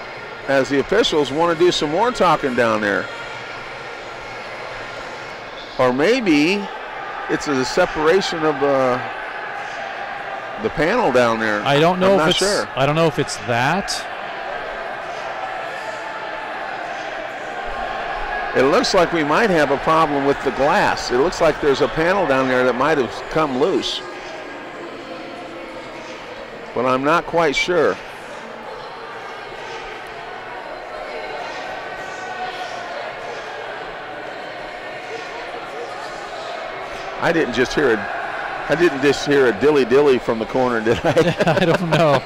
as the officials want to do some more talking down there. Or maybe it's a separation of the panel down there. I don't know I'm if it's sure. I don't know if it's that. It looks like we might have a problem with the glass. It looks like there's a panel down there that might have come loose. But I'm not quite sure. I didn't just hear a dilly-dilly from the corner, did I? I don't know.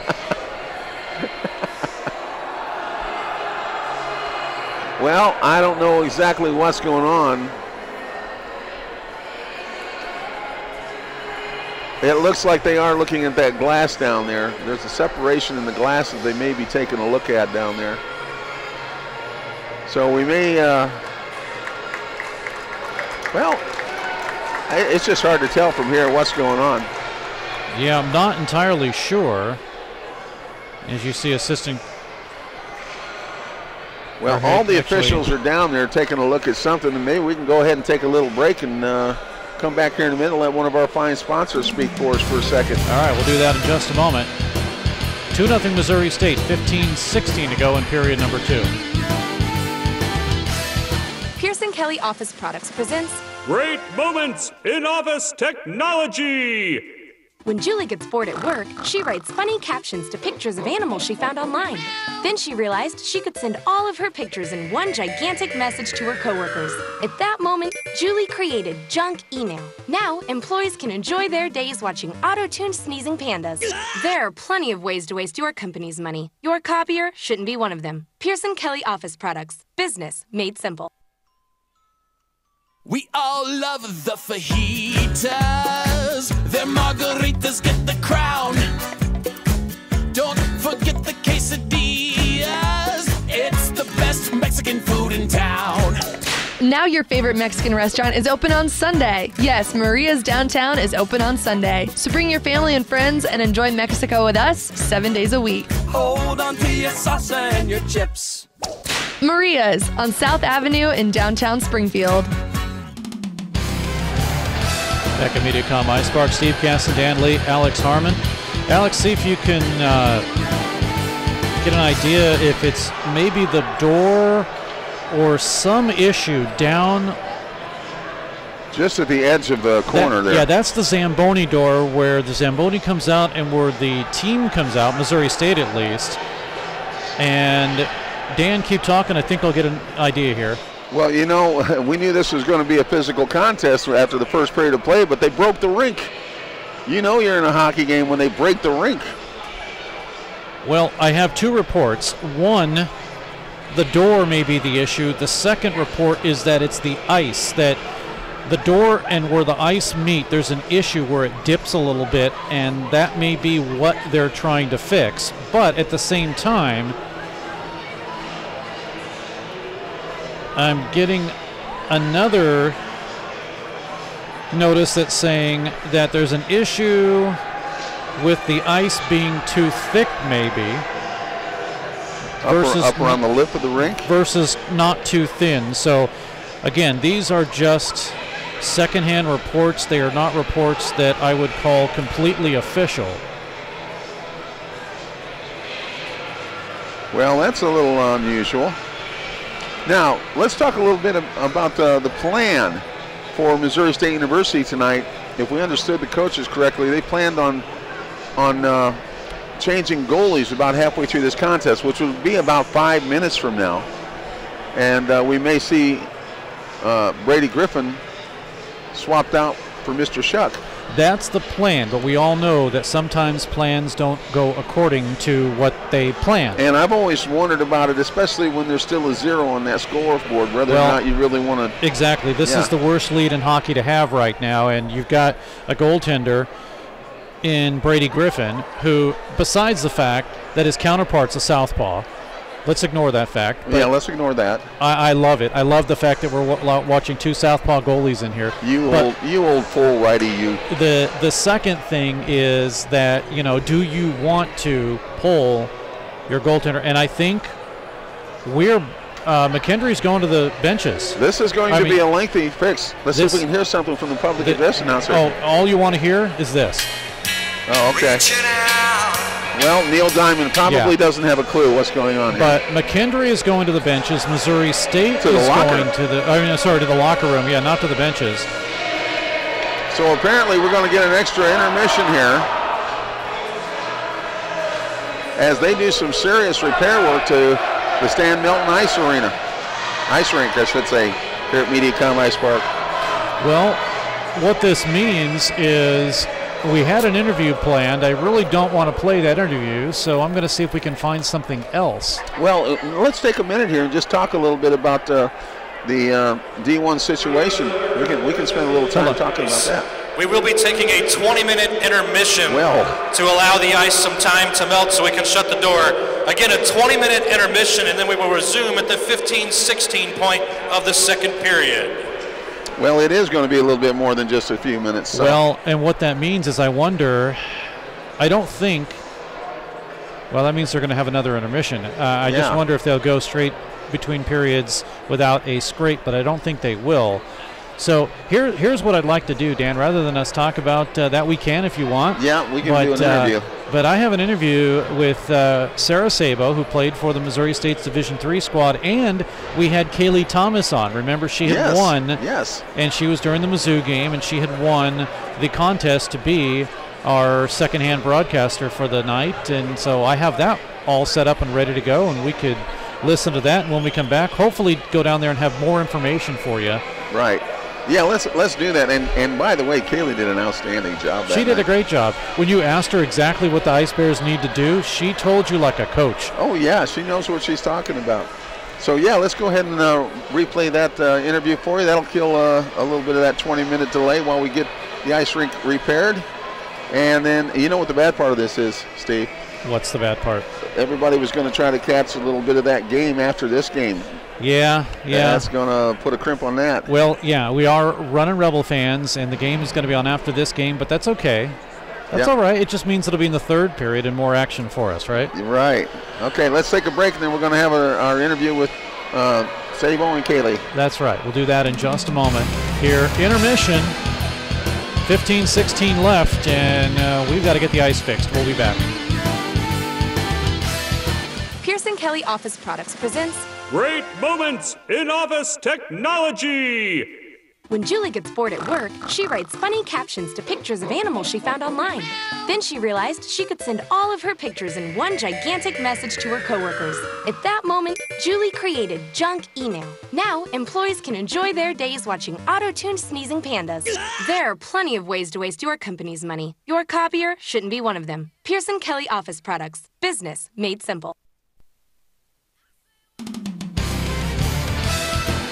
Well, I don't know exactly what's going on. It looks like they are looking at that glass down there. There's a separation in the glass that they may be taking a look at down there. So we may, well, it's just hard to tell from here what's going on. Yeah, I'm not entirely sure. As you see, assistant. Well, all the officials are down there taking a look at something, and maybe we can go ahead and take a little break and come back here in a minute and let one of our fine sponsors speak for us for a second. All right, we'll do that in just a moment. 2-0 Missouri State, 15-16 to go in period number 2. Pearson Kelly Office Products presents Great Moments in Office Technology. When Julie gets bored at work, she writes funny captions to pictures of animals she found online. Then she realized she could send all of her pictures in one gigantic message to her coworkers. At that moment, Julie created Junk Email. Now, employees can enjoy their days watching auto-tuned sneezing pandas. There are plenty of ways to waste your company's money. Your copier shouldn't be one of them. Pearson Kelly Office Products. Business made simple. We all love the fajitas. Their margaritas get the crown. Don't forget the quesadillas. It's the best Mexican food in town. Now your favorite Mexican restaurant is open on Sunday. Yes, Maria's Downtown is open on Sunday. So bring your family and friends and enjoy Mexico with us 7 days a week. Hold on to your salsa and your chips. Maria's on South Avenue in downtown Springfield. Back at MediaCom Ice Park, Steve Cass and Dan Lee, Alex Harmon. Alex, see if you can get an idea if it's maybe the door or some issue down. Just at the edge of the corner there. Yeah, that's the Zamboni door where the Zamboni comes out and where the team comes out, Missouri State at least. And Dan, keep talking. I think I'll get an idea here. Well, you know, we knew this was going to be a physical contest after the first period of play, but they broke the rink. You know you're in a hockey game when they break the rink. Well, I have 2 reports. One, the door may be the issue. The second report is that it's the ice, that the door and where the ice meet, there's an issue where it dips a little bit, and that may be what they're trying to fix. But at the same time, I'm getting another notice that's saying that there's an issue with the ice being too thick, maybe. Up around the lip of the rink? Versus not too thin. So, again, these are just secondhand reports. They are not reports that I would call completely official. Well, that's a little unusual. Now, let's talk a little bit about the plan for Missouri State University tonight. If we understood the coaches correctly, they planned on changing goalies about halfway through this contest, which would be about 5 minutes from now. And we may see Brady Griffin swapped out for Mr. Shuck. That's the plan, but we all know that sometimes plans don't go according to what they plan. And I've always wondered about it, especially when there's still a 0 on that scoreboard, whether or not you really want to. Exactly. This is the worst lead in hockey to have right now, and you've got a goaltender in Brady Griffin who, besides the fact that his counterpart's a southpaw, let's ignore that fact. Yeah, let's ignore that. I love it. I love the fact that we're watching two southpaw goalies in here. You old full righty, you. The second thing is that, do you want to pull your goaltender? And I think McKendree's going to the benches. This is going to be a lengthy fix. Let's see if we can hear something from the public address announcer. Oh, all you want to hear is this. Oh, okay. Well, Neil Diamond probably doesn't have a clue what's going on here. But McKendree is going to the benches. Missouri State is going to the locker room. Yeah, not to the benches. So apparently we're going to get an extra intermission here as they do some serious repair work to the Stan Milton Ice rink, I should say, here at MediaCom Ice Park. Well, what this means is we had an interview planned. I really don't want to play that interview, so I'm going to see if we can find something else. Well, let's take a minute here and just talk a little bit about the D1 situation. We can spend a little time talking about that. We will be taking a 20-minute intermission to allow the ice some time to melt so we can shut the door. Again, a 20-minute intermission, and then we will resume at the 15-16 point of the second period. Well, it is going to be a little bit more than just a few minutes. So. Well, and what that means is I don't think, well, that means they're going to have another intermission. I just wonder if they'll go straight between periods without a scrape, but I don't think they will. So here's what I'd like to do, Dan. Rather than us talk about that, we can if you want. Yeah, we can do an interview. But I have an interview with Sarah Sabo, who played for the Missouri State's Division III squad, and we had Kaylee Thomas on. Remember, she had won. Yes. And she was during the Mizzou game, and she had won the contest to be our second-hand broadcaster for the night. And so I have that all set up and ready to go, and we could listen to that. And when we come back, hopefully go down there and have more information for you. Right. Yeah, let's do that. And by the way, Kaylee did an outstanding job. She did a great job. When you asked her exactly what the Ice Bears need to do, she told you like a coach. Oh, yeah, she knows what she's talking about. So, yeah, let's go ahead and replay that interview for you. That'll kill a little bit of that 20-minute delay while we get the ice rink repaired. And then, you know what the bad part of this is, Steve? What's the bad part? Everybody was going to try to catch a little bit of that game after this game. Yeah. That's going to put a crimp on that. Well, yeah, we are running Rebel fans, and the game is going to be on after this game, but that's okay. That's all right. It just means it'll be in the third period and more action for us, right? Right. Okay, let's take a break, and then we're going to have our interview with Sabo and Kaylee. That's right. We'll do that in just a moment. Here, intermission, 15-16 left, and we've got to get the ice fixed. We'll be back. Pearson Kelly Office Products presents Great Moments in Office Technology. When Julie gets bored at work, she writes funny captions to pictures of animals she found online. Then she realized she could send all of her pictures in one gigantic message to her coworkers. At that moment, Julie created Junk Email. Now, employees can enjoy their days watching auto-tuned sneezing pandas. There are plenty of ways to waste your company's money. Your copier shouldn't be one of them. Pearson Kelly Office Products. Business made simple.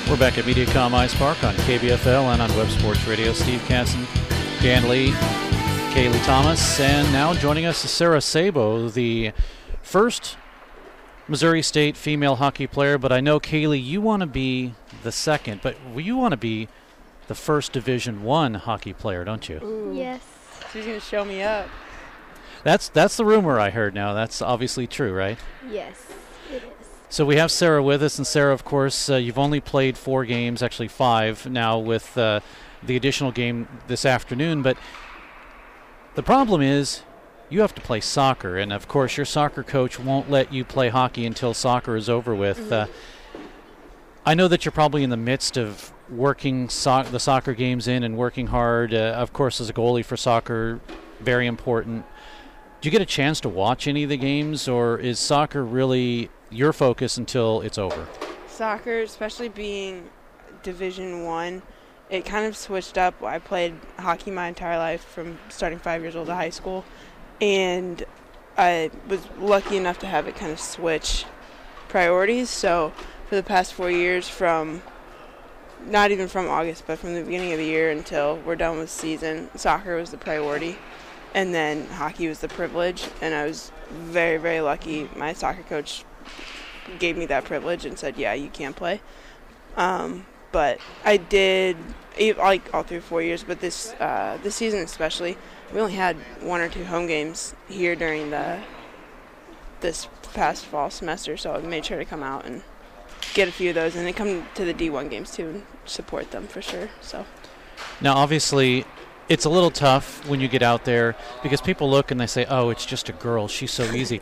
We're back at MediaCom Ice Park on KBFL and on Web Sports Radio. Steve Casson, Dan Lee, Kaylee Thomas, and now joining us is Sarah Sabo, the first Missouri State female hockey player. But I know, Kaylee, you want to be the second, but you want to be the first Division I hockey player, don't you? Ooh. Yes. She's going to show me up. That's the rumor I heard now. That's obviously true, right? Yes, it is. So we have Sarah with us, and Sarah, of course, you've only played 4 games, actually 5 now with the additional game this afternoon, but the problem is you have to play soccer, and of course your soccer coach won't let you play hockey until soccer is over with. I know that you're probably in the midst of working the soccer games in and working hard. Of course, as a goalie for soccer, very important. Do you get a chance to watch any of the games, or is soccer really your focus until it's over? Soccer, especially being Division I, it kind of switched up. I played hockey my entire life from starting 5 years old to high school, and I was lucky enough to have it kind of switch priorities. So for the past 4 years, from not even from August, but from the beginning of the year until we're done with season, soccer was the priority, and then hockey was the privilege. And I was very, very lucky. My soccer coach gave me that privilege and said, yeah, you can play. But I did, like all through 4 years, but this season especially, we only had 1 or 2 home games here during this past fall semester, so I made sure to come out and get a few of those, and then come to the D1 games too and support them for sure. So now, obviously, it's a little tough when you get out there because people look and they say, oh, it's just a girl, she's so easy.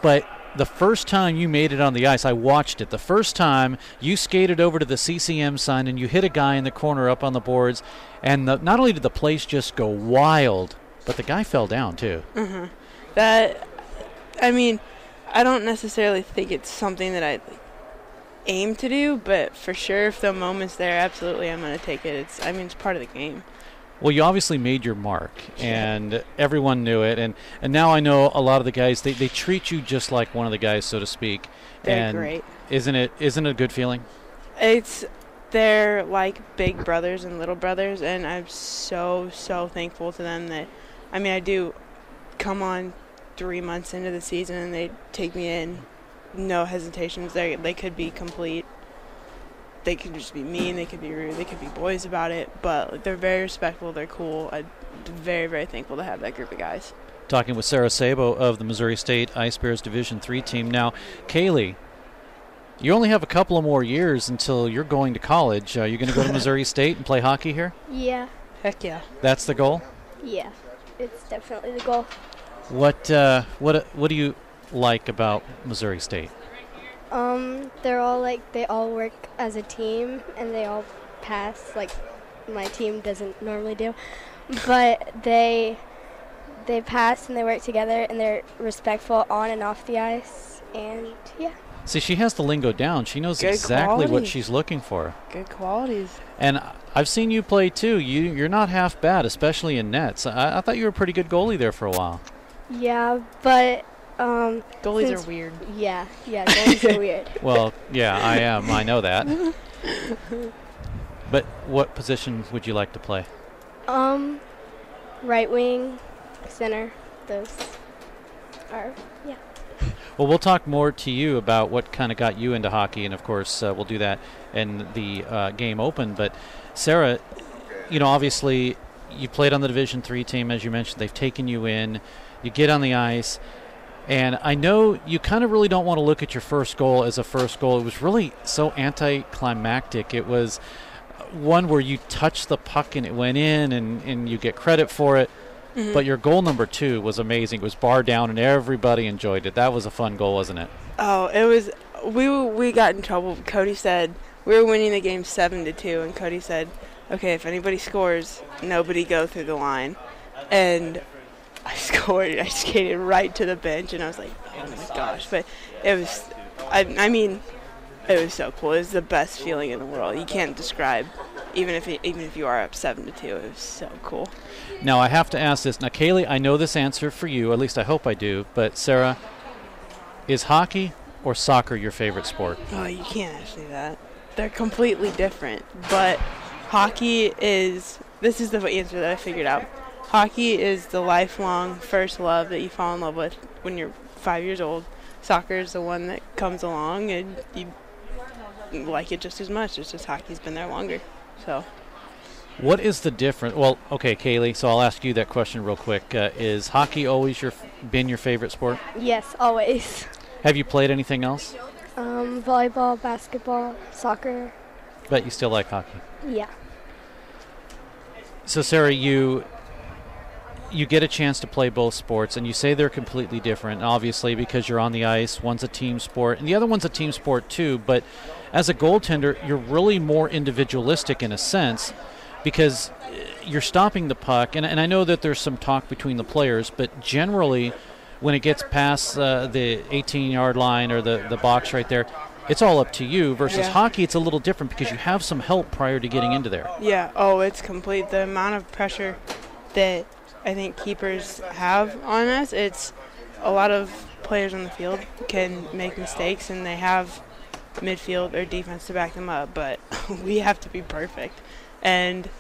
But the first time you made it on the ice, I watched it. The first time you skated over to the CCM sign and you hit a guy in the corner up on the boards, and not only did the place just go wild, but the guy fell down too. Mm-hmm. I don't necessarily think it's something that I aim to do, but for sure, if the moment's there, absolutely, I'm going to take it. It's part of the game. Well, you obviously made your mark, and everyone knew it, and now I know a lot of the guys, they treat you just like one of the guys, so to speak. They're great. Isn't it a good feeling? They're like big brothers and little brothers, and I'm so, so thankful to them that, I do come on 3 months into the season, and they take me in, no hesitations. They could be complete. They could just be mean, they could be rude, they could be boys about it, but they're very respectful, they're cool. I'm very, very thankful to have that group of guys. Talking with Sarah Sabo of the Missouri State Ice Bears Division III team. Now, Kaylee, you only have a couple of more years until you're going to college. Are you going to go to Missouri State and play hockey here? Yeah. Heck yeah. That's the goal? Yeah, it's definitely the goal. What do you like about Missouri State? They all work as a team, and they all pass like my team doesn't normally do. But they pass and they work together, and they're respectful on and off the ice, and yeah. See, she has the lingo down. She knows exactly what she's looking for. Good qualities. And I've seen you play too. You're not half bad, especially in nets. I thought you were a pretty good goalie there for a while. Yeah, but goalies are weird. Yeah, goalies are weird. Well, yeah, I am. I know that. But what position would you like to play? Right wing, center. Those are, yeah. Well, we'll talk more to you about what kind of got you into hockey, and of course we'll do that in the game open. But Sarah, obviously you played on the Division III team, as you mentioned. They've taken you in. You get on the ice, and I know you kind of really don't want to look at your first goal as a first goal. It was really so anticlimactic. It was one where you touched the puck and it went in, and you get credit for it. Mm-hmm. But your goal number 2 was amazing. It was bar down, and everybody enjoyed it. That was a fun goal, wasn't it? Oh, it was. We got in trouble. Cody said we were winning the game 7-2, and Cody said, "Okay, if anybody scores, nobody go through the line." And I scored. I skated right to the bench, and I was like, "Oh my gosh!" But it was. It was so cool. It was the best feeling in the world. You can't describe. Even if you are up 7-2, it was so cool. Now, I have to ask this. Now, Kaylee, I know this answer for you. At least I hope I do. But, Sarah, is hockey or soccer your favorite sport? Oh, you can't ask me that. they're completely different. But hockey is, this is the answer that I figured out. Hockey is the lifelong first love that you fall in love with when you're 5 years old. Soccer is the one that comes along and you like it just as much. It's just hockey's been there longer. So. What is the difference? Well, okay, Kaylee, so I'll ask you that question real quick. Is hockey always been your favorite sport? Yes, always. Have you played anything else? Volleyball, basketball, soccer. But you still like hockey? Yeah. So, Sarah, you get a chance to play both sports, and you say they're completely different, obviously, because you're on the ice. One's a team sport, and the other one's a team sport, too. But as a goaltender, you're really more individualistic in a sense, because you're stopping the puck, and I know that there's some talk between the players, but generally when it gets past the 18-yard line or the box right there, it's all up to you, versus hockey, it's a little different because you have some help prior to getting into there. Yeah, it's complete. The amount of pressure that I think keepers have on us, it's a lot of players on the field can make mistakes, and they have midfield or defense to back them up, but we have to be perfect. And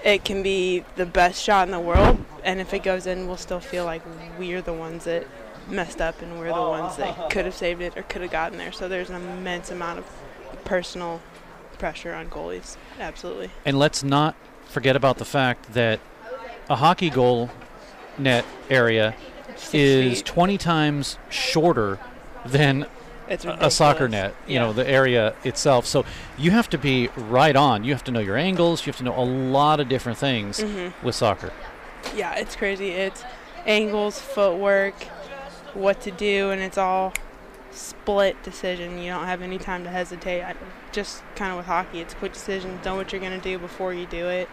it can be the best shot in the world, and if it goes in, we'll still feel like we're the ones that messed up and we're the ones that could have saved it or could have gotten there. So there's an immense amount of personal pressure on goalies. Absolutely. And let's not forget about the fact that a hockey goal net area is 20 times shorter than a soccer net, you know, the area itself. So you have to be right on. You have to know your angles. You have to know a lot of different things with soccer. Yeah, it's crazy. It's angles, footwork, what to do, and it's all split decision. You don't have any time to hesitate. Just kind of with hockey, it's quick decisions. Know what you're going to do before you do it.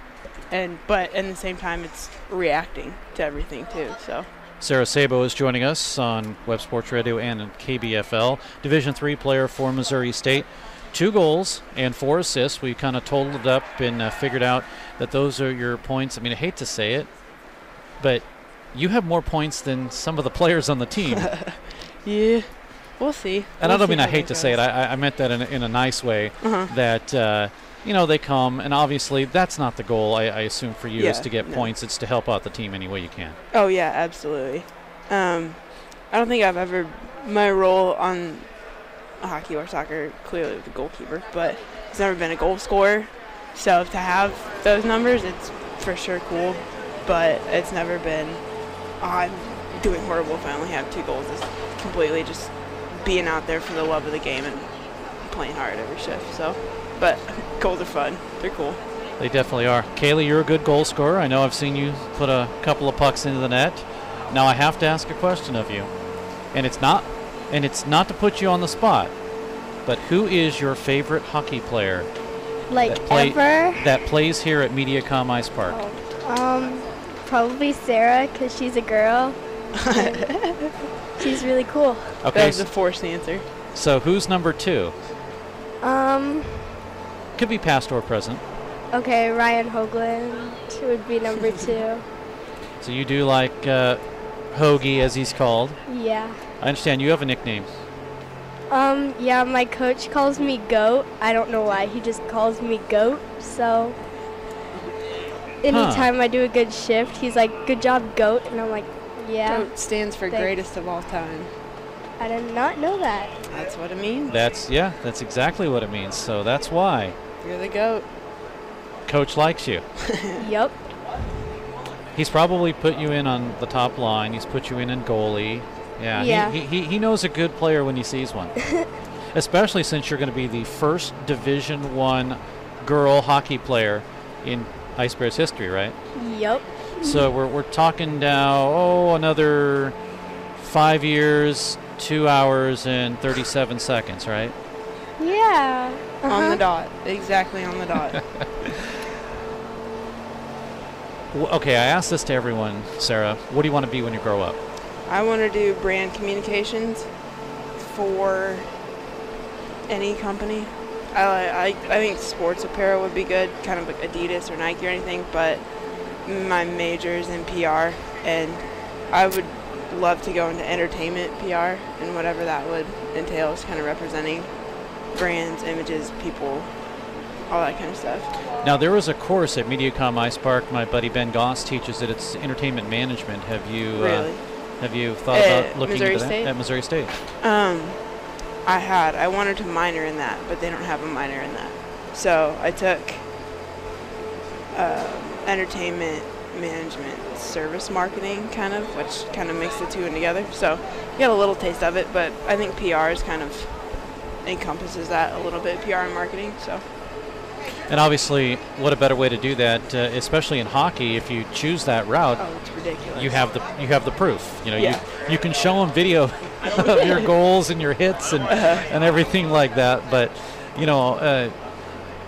But at the same time, it's reacting to everything, too. So. Sarah Sabo is joining us on Web Sports Radio and on KBFL. Division III player for Missouri State. 2 goals and 4 assists. We kind of totaled it up and figured out that those are your points. I mean, I hate to say it, but you have more points than some of the players on the team. Yeah, we'll see. And I don't mean I hate to say it. I meant that in a nice way, that you know, they come, and obviously that's not the goal, I assume, for you, is to get points. It's to help out the team any way you can. Oh, yeah, absolutely. I don't think I've ever, my role on hockey or soccer, clearly with the goalkeeper, but it's never been a goal scorer. So to have those numbers, it's for sure cool, but it's never been, I'm doing horrible if I only have 2 goals. It's completely just being out there for the love of the game and playing hard every shift. So. But goals are fun. They're cool. They definitely are. Kaylee, you're a good goal scorer. I know I've seen you put a couple of pucks into the net. Now I have to ask a question of you. And it's not to put you on the spot, but who is your favorite hockey player? Like ever? That plays here at MediaCom Ice Park. Probably Sarah, because she's a girl. She's really cool. Okay. That was a forced answer. So who's number 2? Could be past or present. Okay, Ryan Hoagland would be number 2. So you do like Hoagie, as he's called. Yeah. I understand you have a nickname. Yeah, my coach calls me Goat. I don't know why. He just calls me Goat. So anytime I do a good shift, he's like, "Good job, Goat," and I'm like, "Yeah." Goat stands for greatest of all time. I did not know that. That's what it means. That's exactly what it means. So that's why. You're the GOAT. Coach likes you. Yep. He's probably put you in on the top line. He's put you in goalie. Yeah. He knows a good player when he sees one. Especially since you're going to be the first Division I girl hockey player in Ice Bears history, right? Yep. So we're talking now, another 5 years, 2 hours, and 37 seconds, right? Yeah. On the dot. Exactly on the dot. Okay, I asked this to everyone, Sarah. What do you want to be when you grow up? I want to do brand communications for any company. I think sports apparel would be good, kind of like Adidas or Nike or anything, but my major is in PR, and I would love to go into entertainment PR, and whatever that would entail is kind of representing brands, images, people all that kind of stuff. Now, there was a course at MediaCom Ice Park. My buddy Ben Goss teaches it. It's entertainment management. Have you thought about looking into that at Missouri State? I wanted to minor in that, but they don't have a minor in that. So I took entertainment management service marketing, kind of, which kind of makes the two in together. So you got a little taste of it, but I think PR is kind of encompasses that a little bit, PR and marketing. So. And obviously, what a better way to do that, especially in hockey, if you choose that route. Oh, it's ridiculous. You have the proof. You know, you can show them video of your goals and your hits and everything like that. But you know,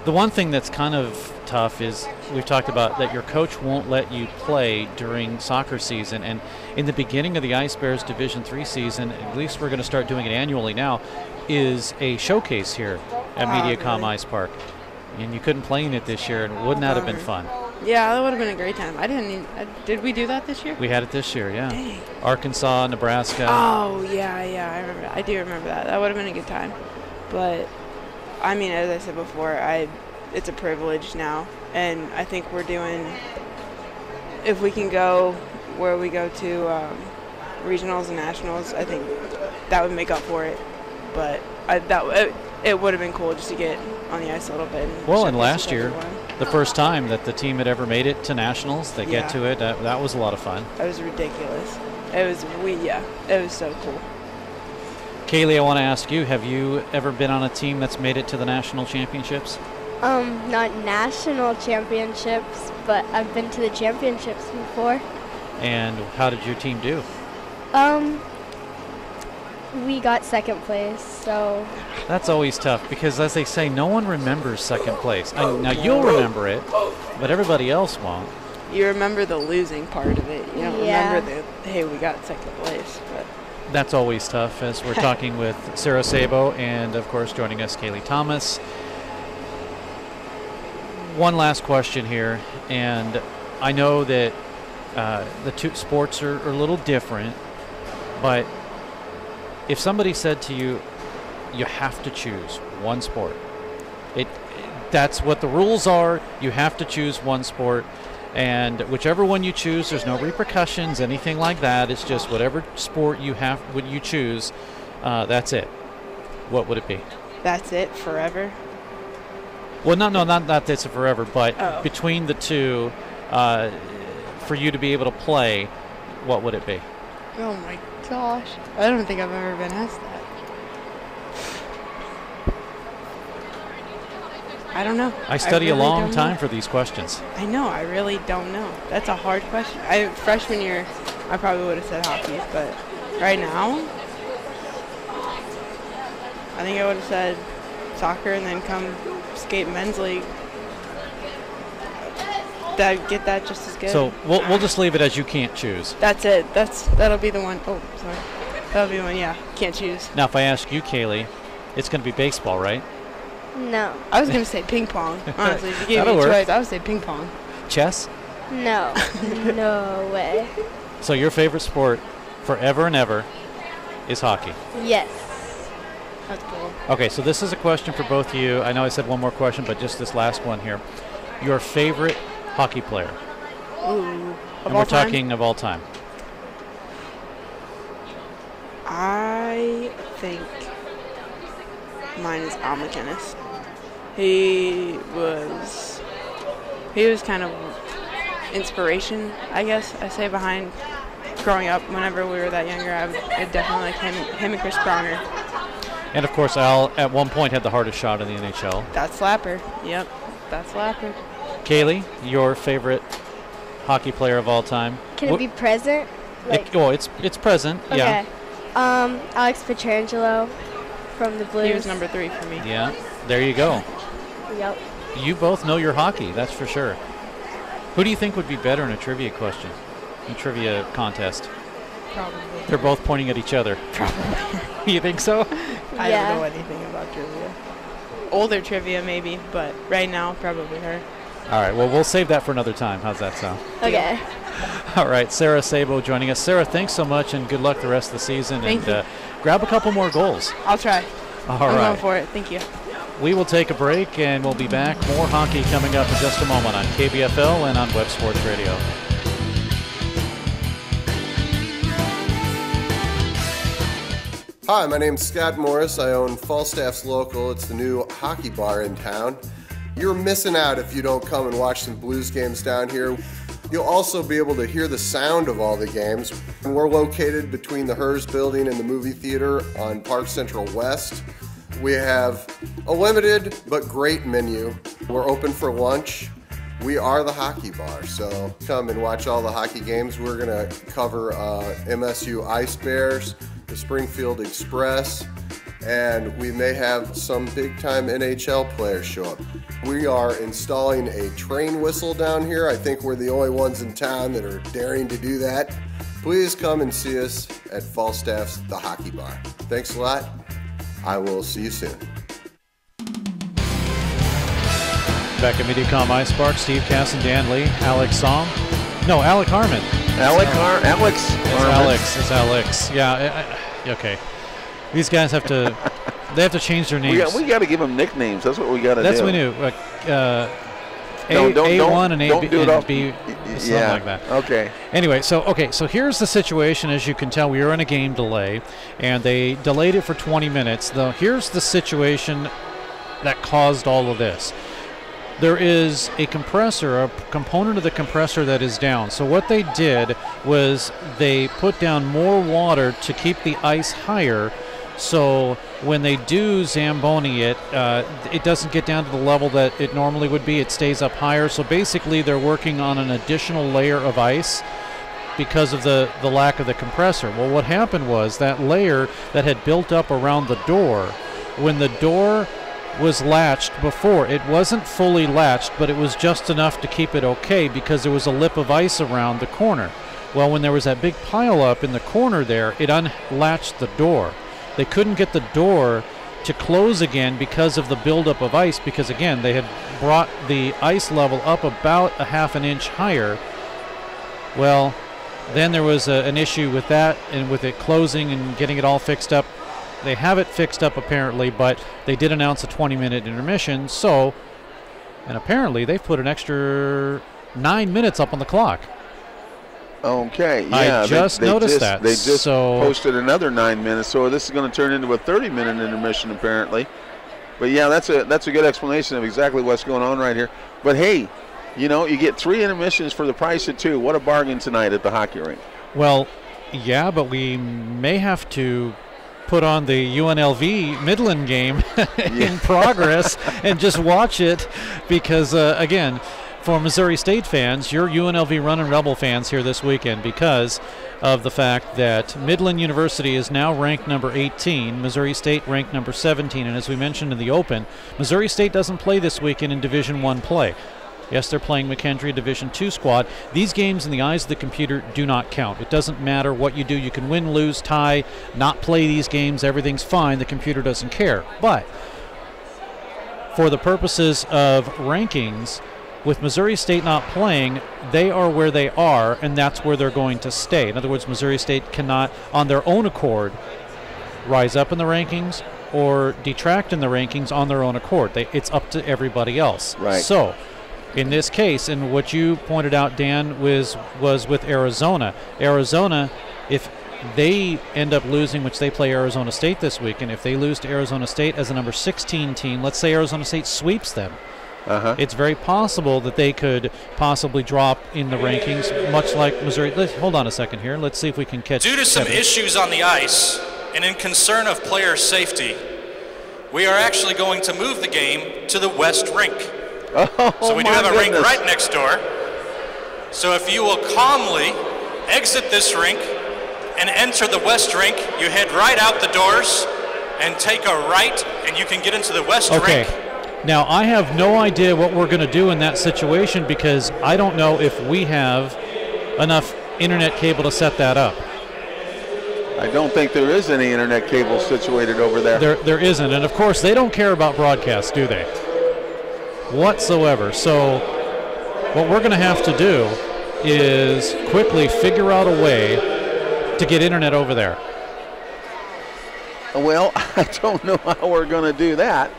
the one thing that's kind of tough is we've talked about that your coach won't let you play during soccer season. And in the beginning of the Ice Bears Division III season, at least we're going to start doing it annually now, is a showcase here at MediaCom really? Ice Park. And you couldn't play in it this year, and wouldn't that have been fun? Yeah, that would have been a great time. Did we do that this year? We had it this year, yeah. Dang. Arkansas, Nebraska. Oh, yeah, I remember. I do remember that. That would have been a good time. But, I mean, as I said before, it's a privilege now. And I think we're doing, if we can go where we go to regionals and nationals, I think that would make up for it. But it would have been cool just to get on the ice a little bit. Well, and last year, the first time that the team had ever made it to nationals, they get to it. That was a lot of fun. It was ridiculous. It was so cool. Kaylee, I want to ask you, have you ever been on a team that's made it to the national championships? Not national championships, but I've been to the championships before. And how did your team do? We got second place, so. That's always tough because, as they say, no one remembers second place. Now, you'll remember it, but everybody else won't. You remember the losing part of it. You don't remember hey, we got second place. But that's always tough, as we're talking with Sarah Sabo and, of course, joining us, Kaylee Thomas. One last question here, and I know that the two sports are a little different, but if somebody said to you, you have to choose one sport, that's what the rules are. You have to choose one sport, and whichever one you choose, there's no repercussions, anything like that. It's just whatever sport you choose, that's it. What would it be? That's it forever? Well, not that's it forever, but between the two, for you to be able to play, what would it be? Oh my gosh. I don't think I've ever been asked that. I don't know. I study a long time for these questions. I know. I really don't know. That's a hard question. Freshman year, I probably would have said hockey, but right now, I think I would have said soccer and then come skate men's league. Get that just as good. So we'll just leave it as you can't choose. That's it. That'll be the one. Oh, sorry. That'll be the one. Yeah, can't choose. Now, if I ask you, Kaylee, it's going to be baseball, right? No. I was going to say ping pong. Honestly, if you gave me a choice, I would say ping pong. Chess? No. No way. So your favorite sport forever and ever is hockey? Yes. That's cool. Okay, so this is a question for both of you. I know I said one more question, but just this last one here. Your favorite hockey player? Ooh, and we're talking of all time. I think mine is Al McKennis. He was kind of inspiration, I guess I say, behind growing up. Whenever we were that younger, I definitely like him and Chris Pronger. And of course, Al at one point had the hardest shot in the NHL. That slapper. Yep, that slapper. Kaylee, your favorite hockey player of all time? Can it be present? It's present. Okay. Yeah. Alex Pietrangelo from the Blues. He was number 3 for me. Yeah. There you go. Yep. You both know your hockey, that's for sure. Who do you think would be better in a trivia question, a trivia contest? Probably. They're both pointing at each other. Probably. You think so? I don't know anything about trivia. Older trivia maybe, but right now probably her. All right, well, we'll save that for another time. How's that sound? Okay. All right, Sarah Sabo joining us. Sarah, thanks so much, and good luck the rest of the season. Thank you. Grab a couple more goals. I'll try. All I'm right. going for it. Thank you. we will take a break, and we'll be back. More hockey coming up in just a moment on KBFL and on Web Sports Radio. Hi, my name's Scott Morris. I own Falstaff's Local. It's the new hockey bar in town. You're missing out if you don't come and watch some Blues games down here. You'll also be able to hear the sound of all the games. We're located between the Hers building and the movie theater on Park Central West. We have a limited but great menu. We're open for lunch. We are the hockey bar, so come and watch all the hockey games. We're going to cover MSU Ice Bears, the Springfield Express, and we may have some big-time NHL players show up. We are installing a train whistle down here. I think we're the only ones in town that are daring to do that. Please come and see us at Falstaff's The Hockey Bar. Thanks a lot. I will see you soon. Back at MediaCom Ice Park, Steve Cass and Dan Lee, Alex Somm. No, Alec Harmon. It's Alex. Yeah, okay. These guys have to, they have to change their names. We got to give them nicknames. That's what we got to do. That's what we knew. A1 and A, B, and B, something like that. Okay. Anyway, so here's the situation. As you can tell, we are in a game delay, and they delayed it for 20 minutes. Though here's the situation that caused all of this. There is a compressor, a component of the compressor that is down. So what they did was they put down more water to keep the ice higher. So when they do Zamboni it, it doesn't get down to the level that it normally would be. It stays up higher. So basically they're working on an additional layer of ice because of the lack of the compressor. Well, what happened was that layer that had built up around the door, when the door was latched before, it wasn't fully latched, but it was just enough to keep it okay because there was a lip of ice around the corner. Well, when there was that big pile up in the corner there, it unlatched the door. They couldn't get the door to close again because of the buildup of ice, because again, they had brought the ice level up about a half an inch higher. Well, then there was an issue with that and with it closing and getting it all fixed up. They have it fixed up apparently, but they did announce a 20-minute intermission, so, and apparently they've put an extra 9 minutes up on the clock. Okay, yeah. I just noticed that. They just posted another 9 minutes, so this is going to turn into a 30-minute intermission apparently. But yeah, that's a good explanation of exactly what's going on right here. But hey, you know, you get 3 intermissions for the price of 2. What a bargain tonight at the hockey rink. Well, yeah, but we may have to put on the UNLV Midland game in progress and just watch it because, again, for Missouri State fans, you're UNLV Runnin' Rebel fans here this weekend because of the fact that Midland University is now ranked number 18, Missouri State ranked number 17, and as we mentioned in the Open, Missouri State doesn't play this weekend in Division I play. Yes, they're playing McKendree, Division II squad. These games in the eyes of the computer do not count. It doesn't matter what you do. You can win, lose, tie, not play these games. Everything's fine. The computer doesn't care. But for the purposes of rankings, with Missouri State not playing, they are where they are, and that's where they're going to stay. In other words, Missouri State cannot, on their own accord, rise up in the rankings or detract in the rankings on their own accord. It's up to everybody else. Right. So, in this case, and what you pointed out, Dan, was with Arizona. Arizona, if they end up losing, which they play Arizona State this week, and if they lose to Arizona State as a number 16 team, let's say Arizona State sweeps them, it's very possible that they could possibly drop in the rankings, much like Missouri. Hold on a second here. Let's see if we can catch. Due to some issues on the ice and in concern of player safety, we are actually going to move the game to the West Rink. So we do have a rink right next door. So if you will calmly exit this rink and enter the West Rink, you head right out the doors and take a right, and you can get into the West Rink. Now, I have no idea what we're going to do in that situation because I don't know if we have enough internet cable to set that up. I don't think there is any internet cable situated over there. There isn't, and of course they don't care about broadcasts, do they? Whatsoever. So what we're going to have to do is quickly figure out a way to get internet over there. Well, I don't know how we're going to do that.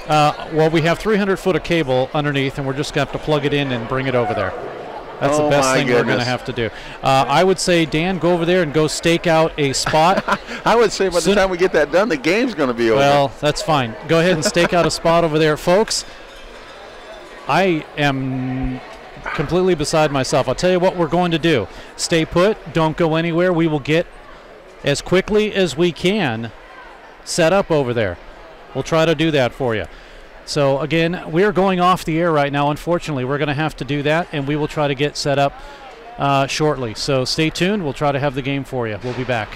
Well, we have 300 foot of cable underneath, and we're just going to have to plug it in and bring it over there. That's the best thing we're going to have to do. I would say, Dan, go over there and go stake out a spot. I would say by the time we get that done, the game's going to be over. Well, that's fine. Go ahead and stake out a spot over there. Folks, I am completely beside myself. I'll tell you what we're going to do. Stay put. Don't go anywhere. We will get, as quickly as we can, set up over there. We'll try to do that for you. So, again, we're going off the air right now. Unfortunately, we're going to have to do that, and we will try to get set up shortly. So stay tuned. We'll try to have the game for you. We'll be back.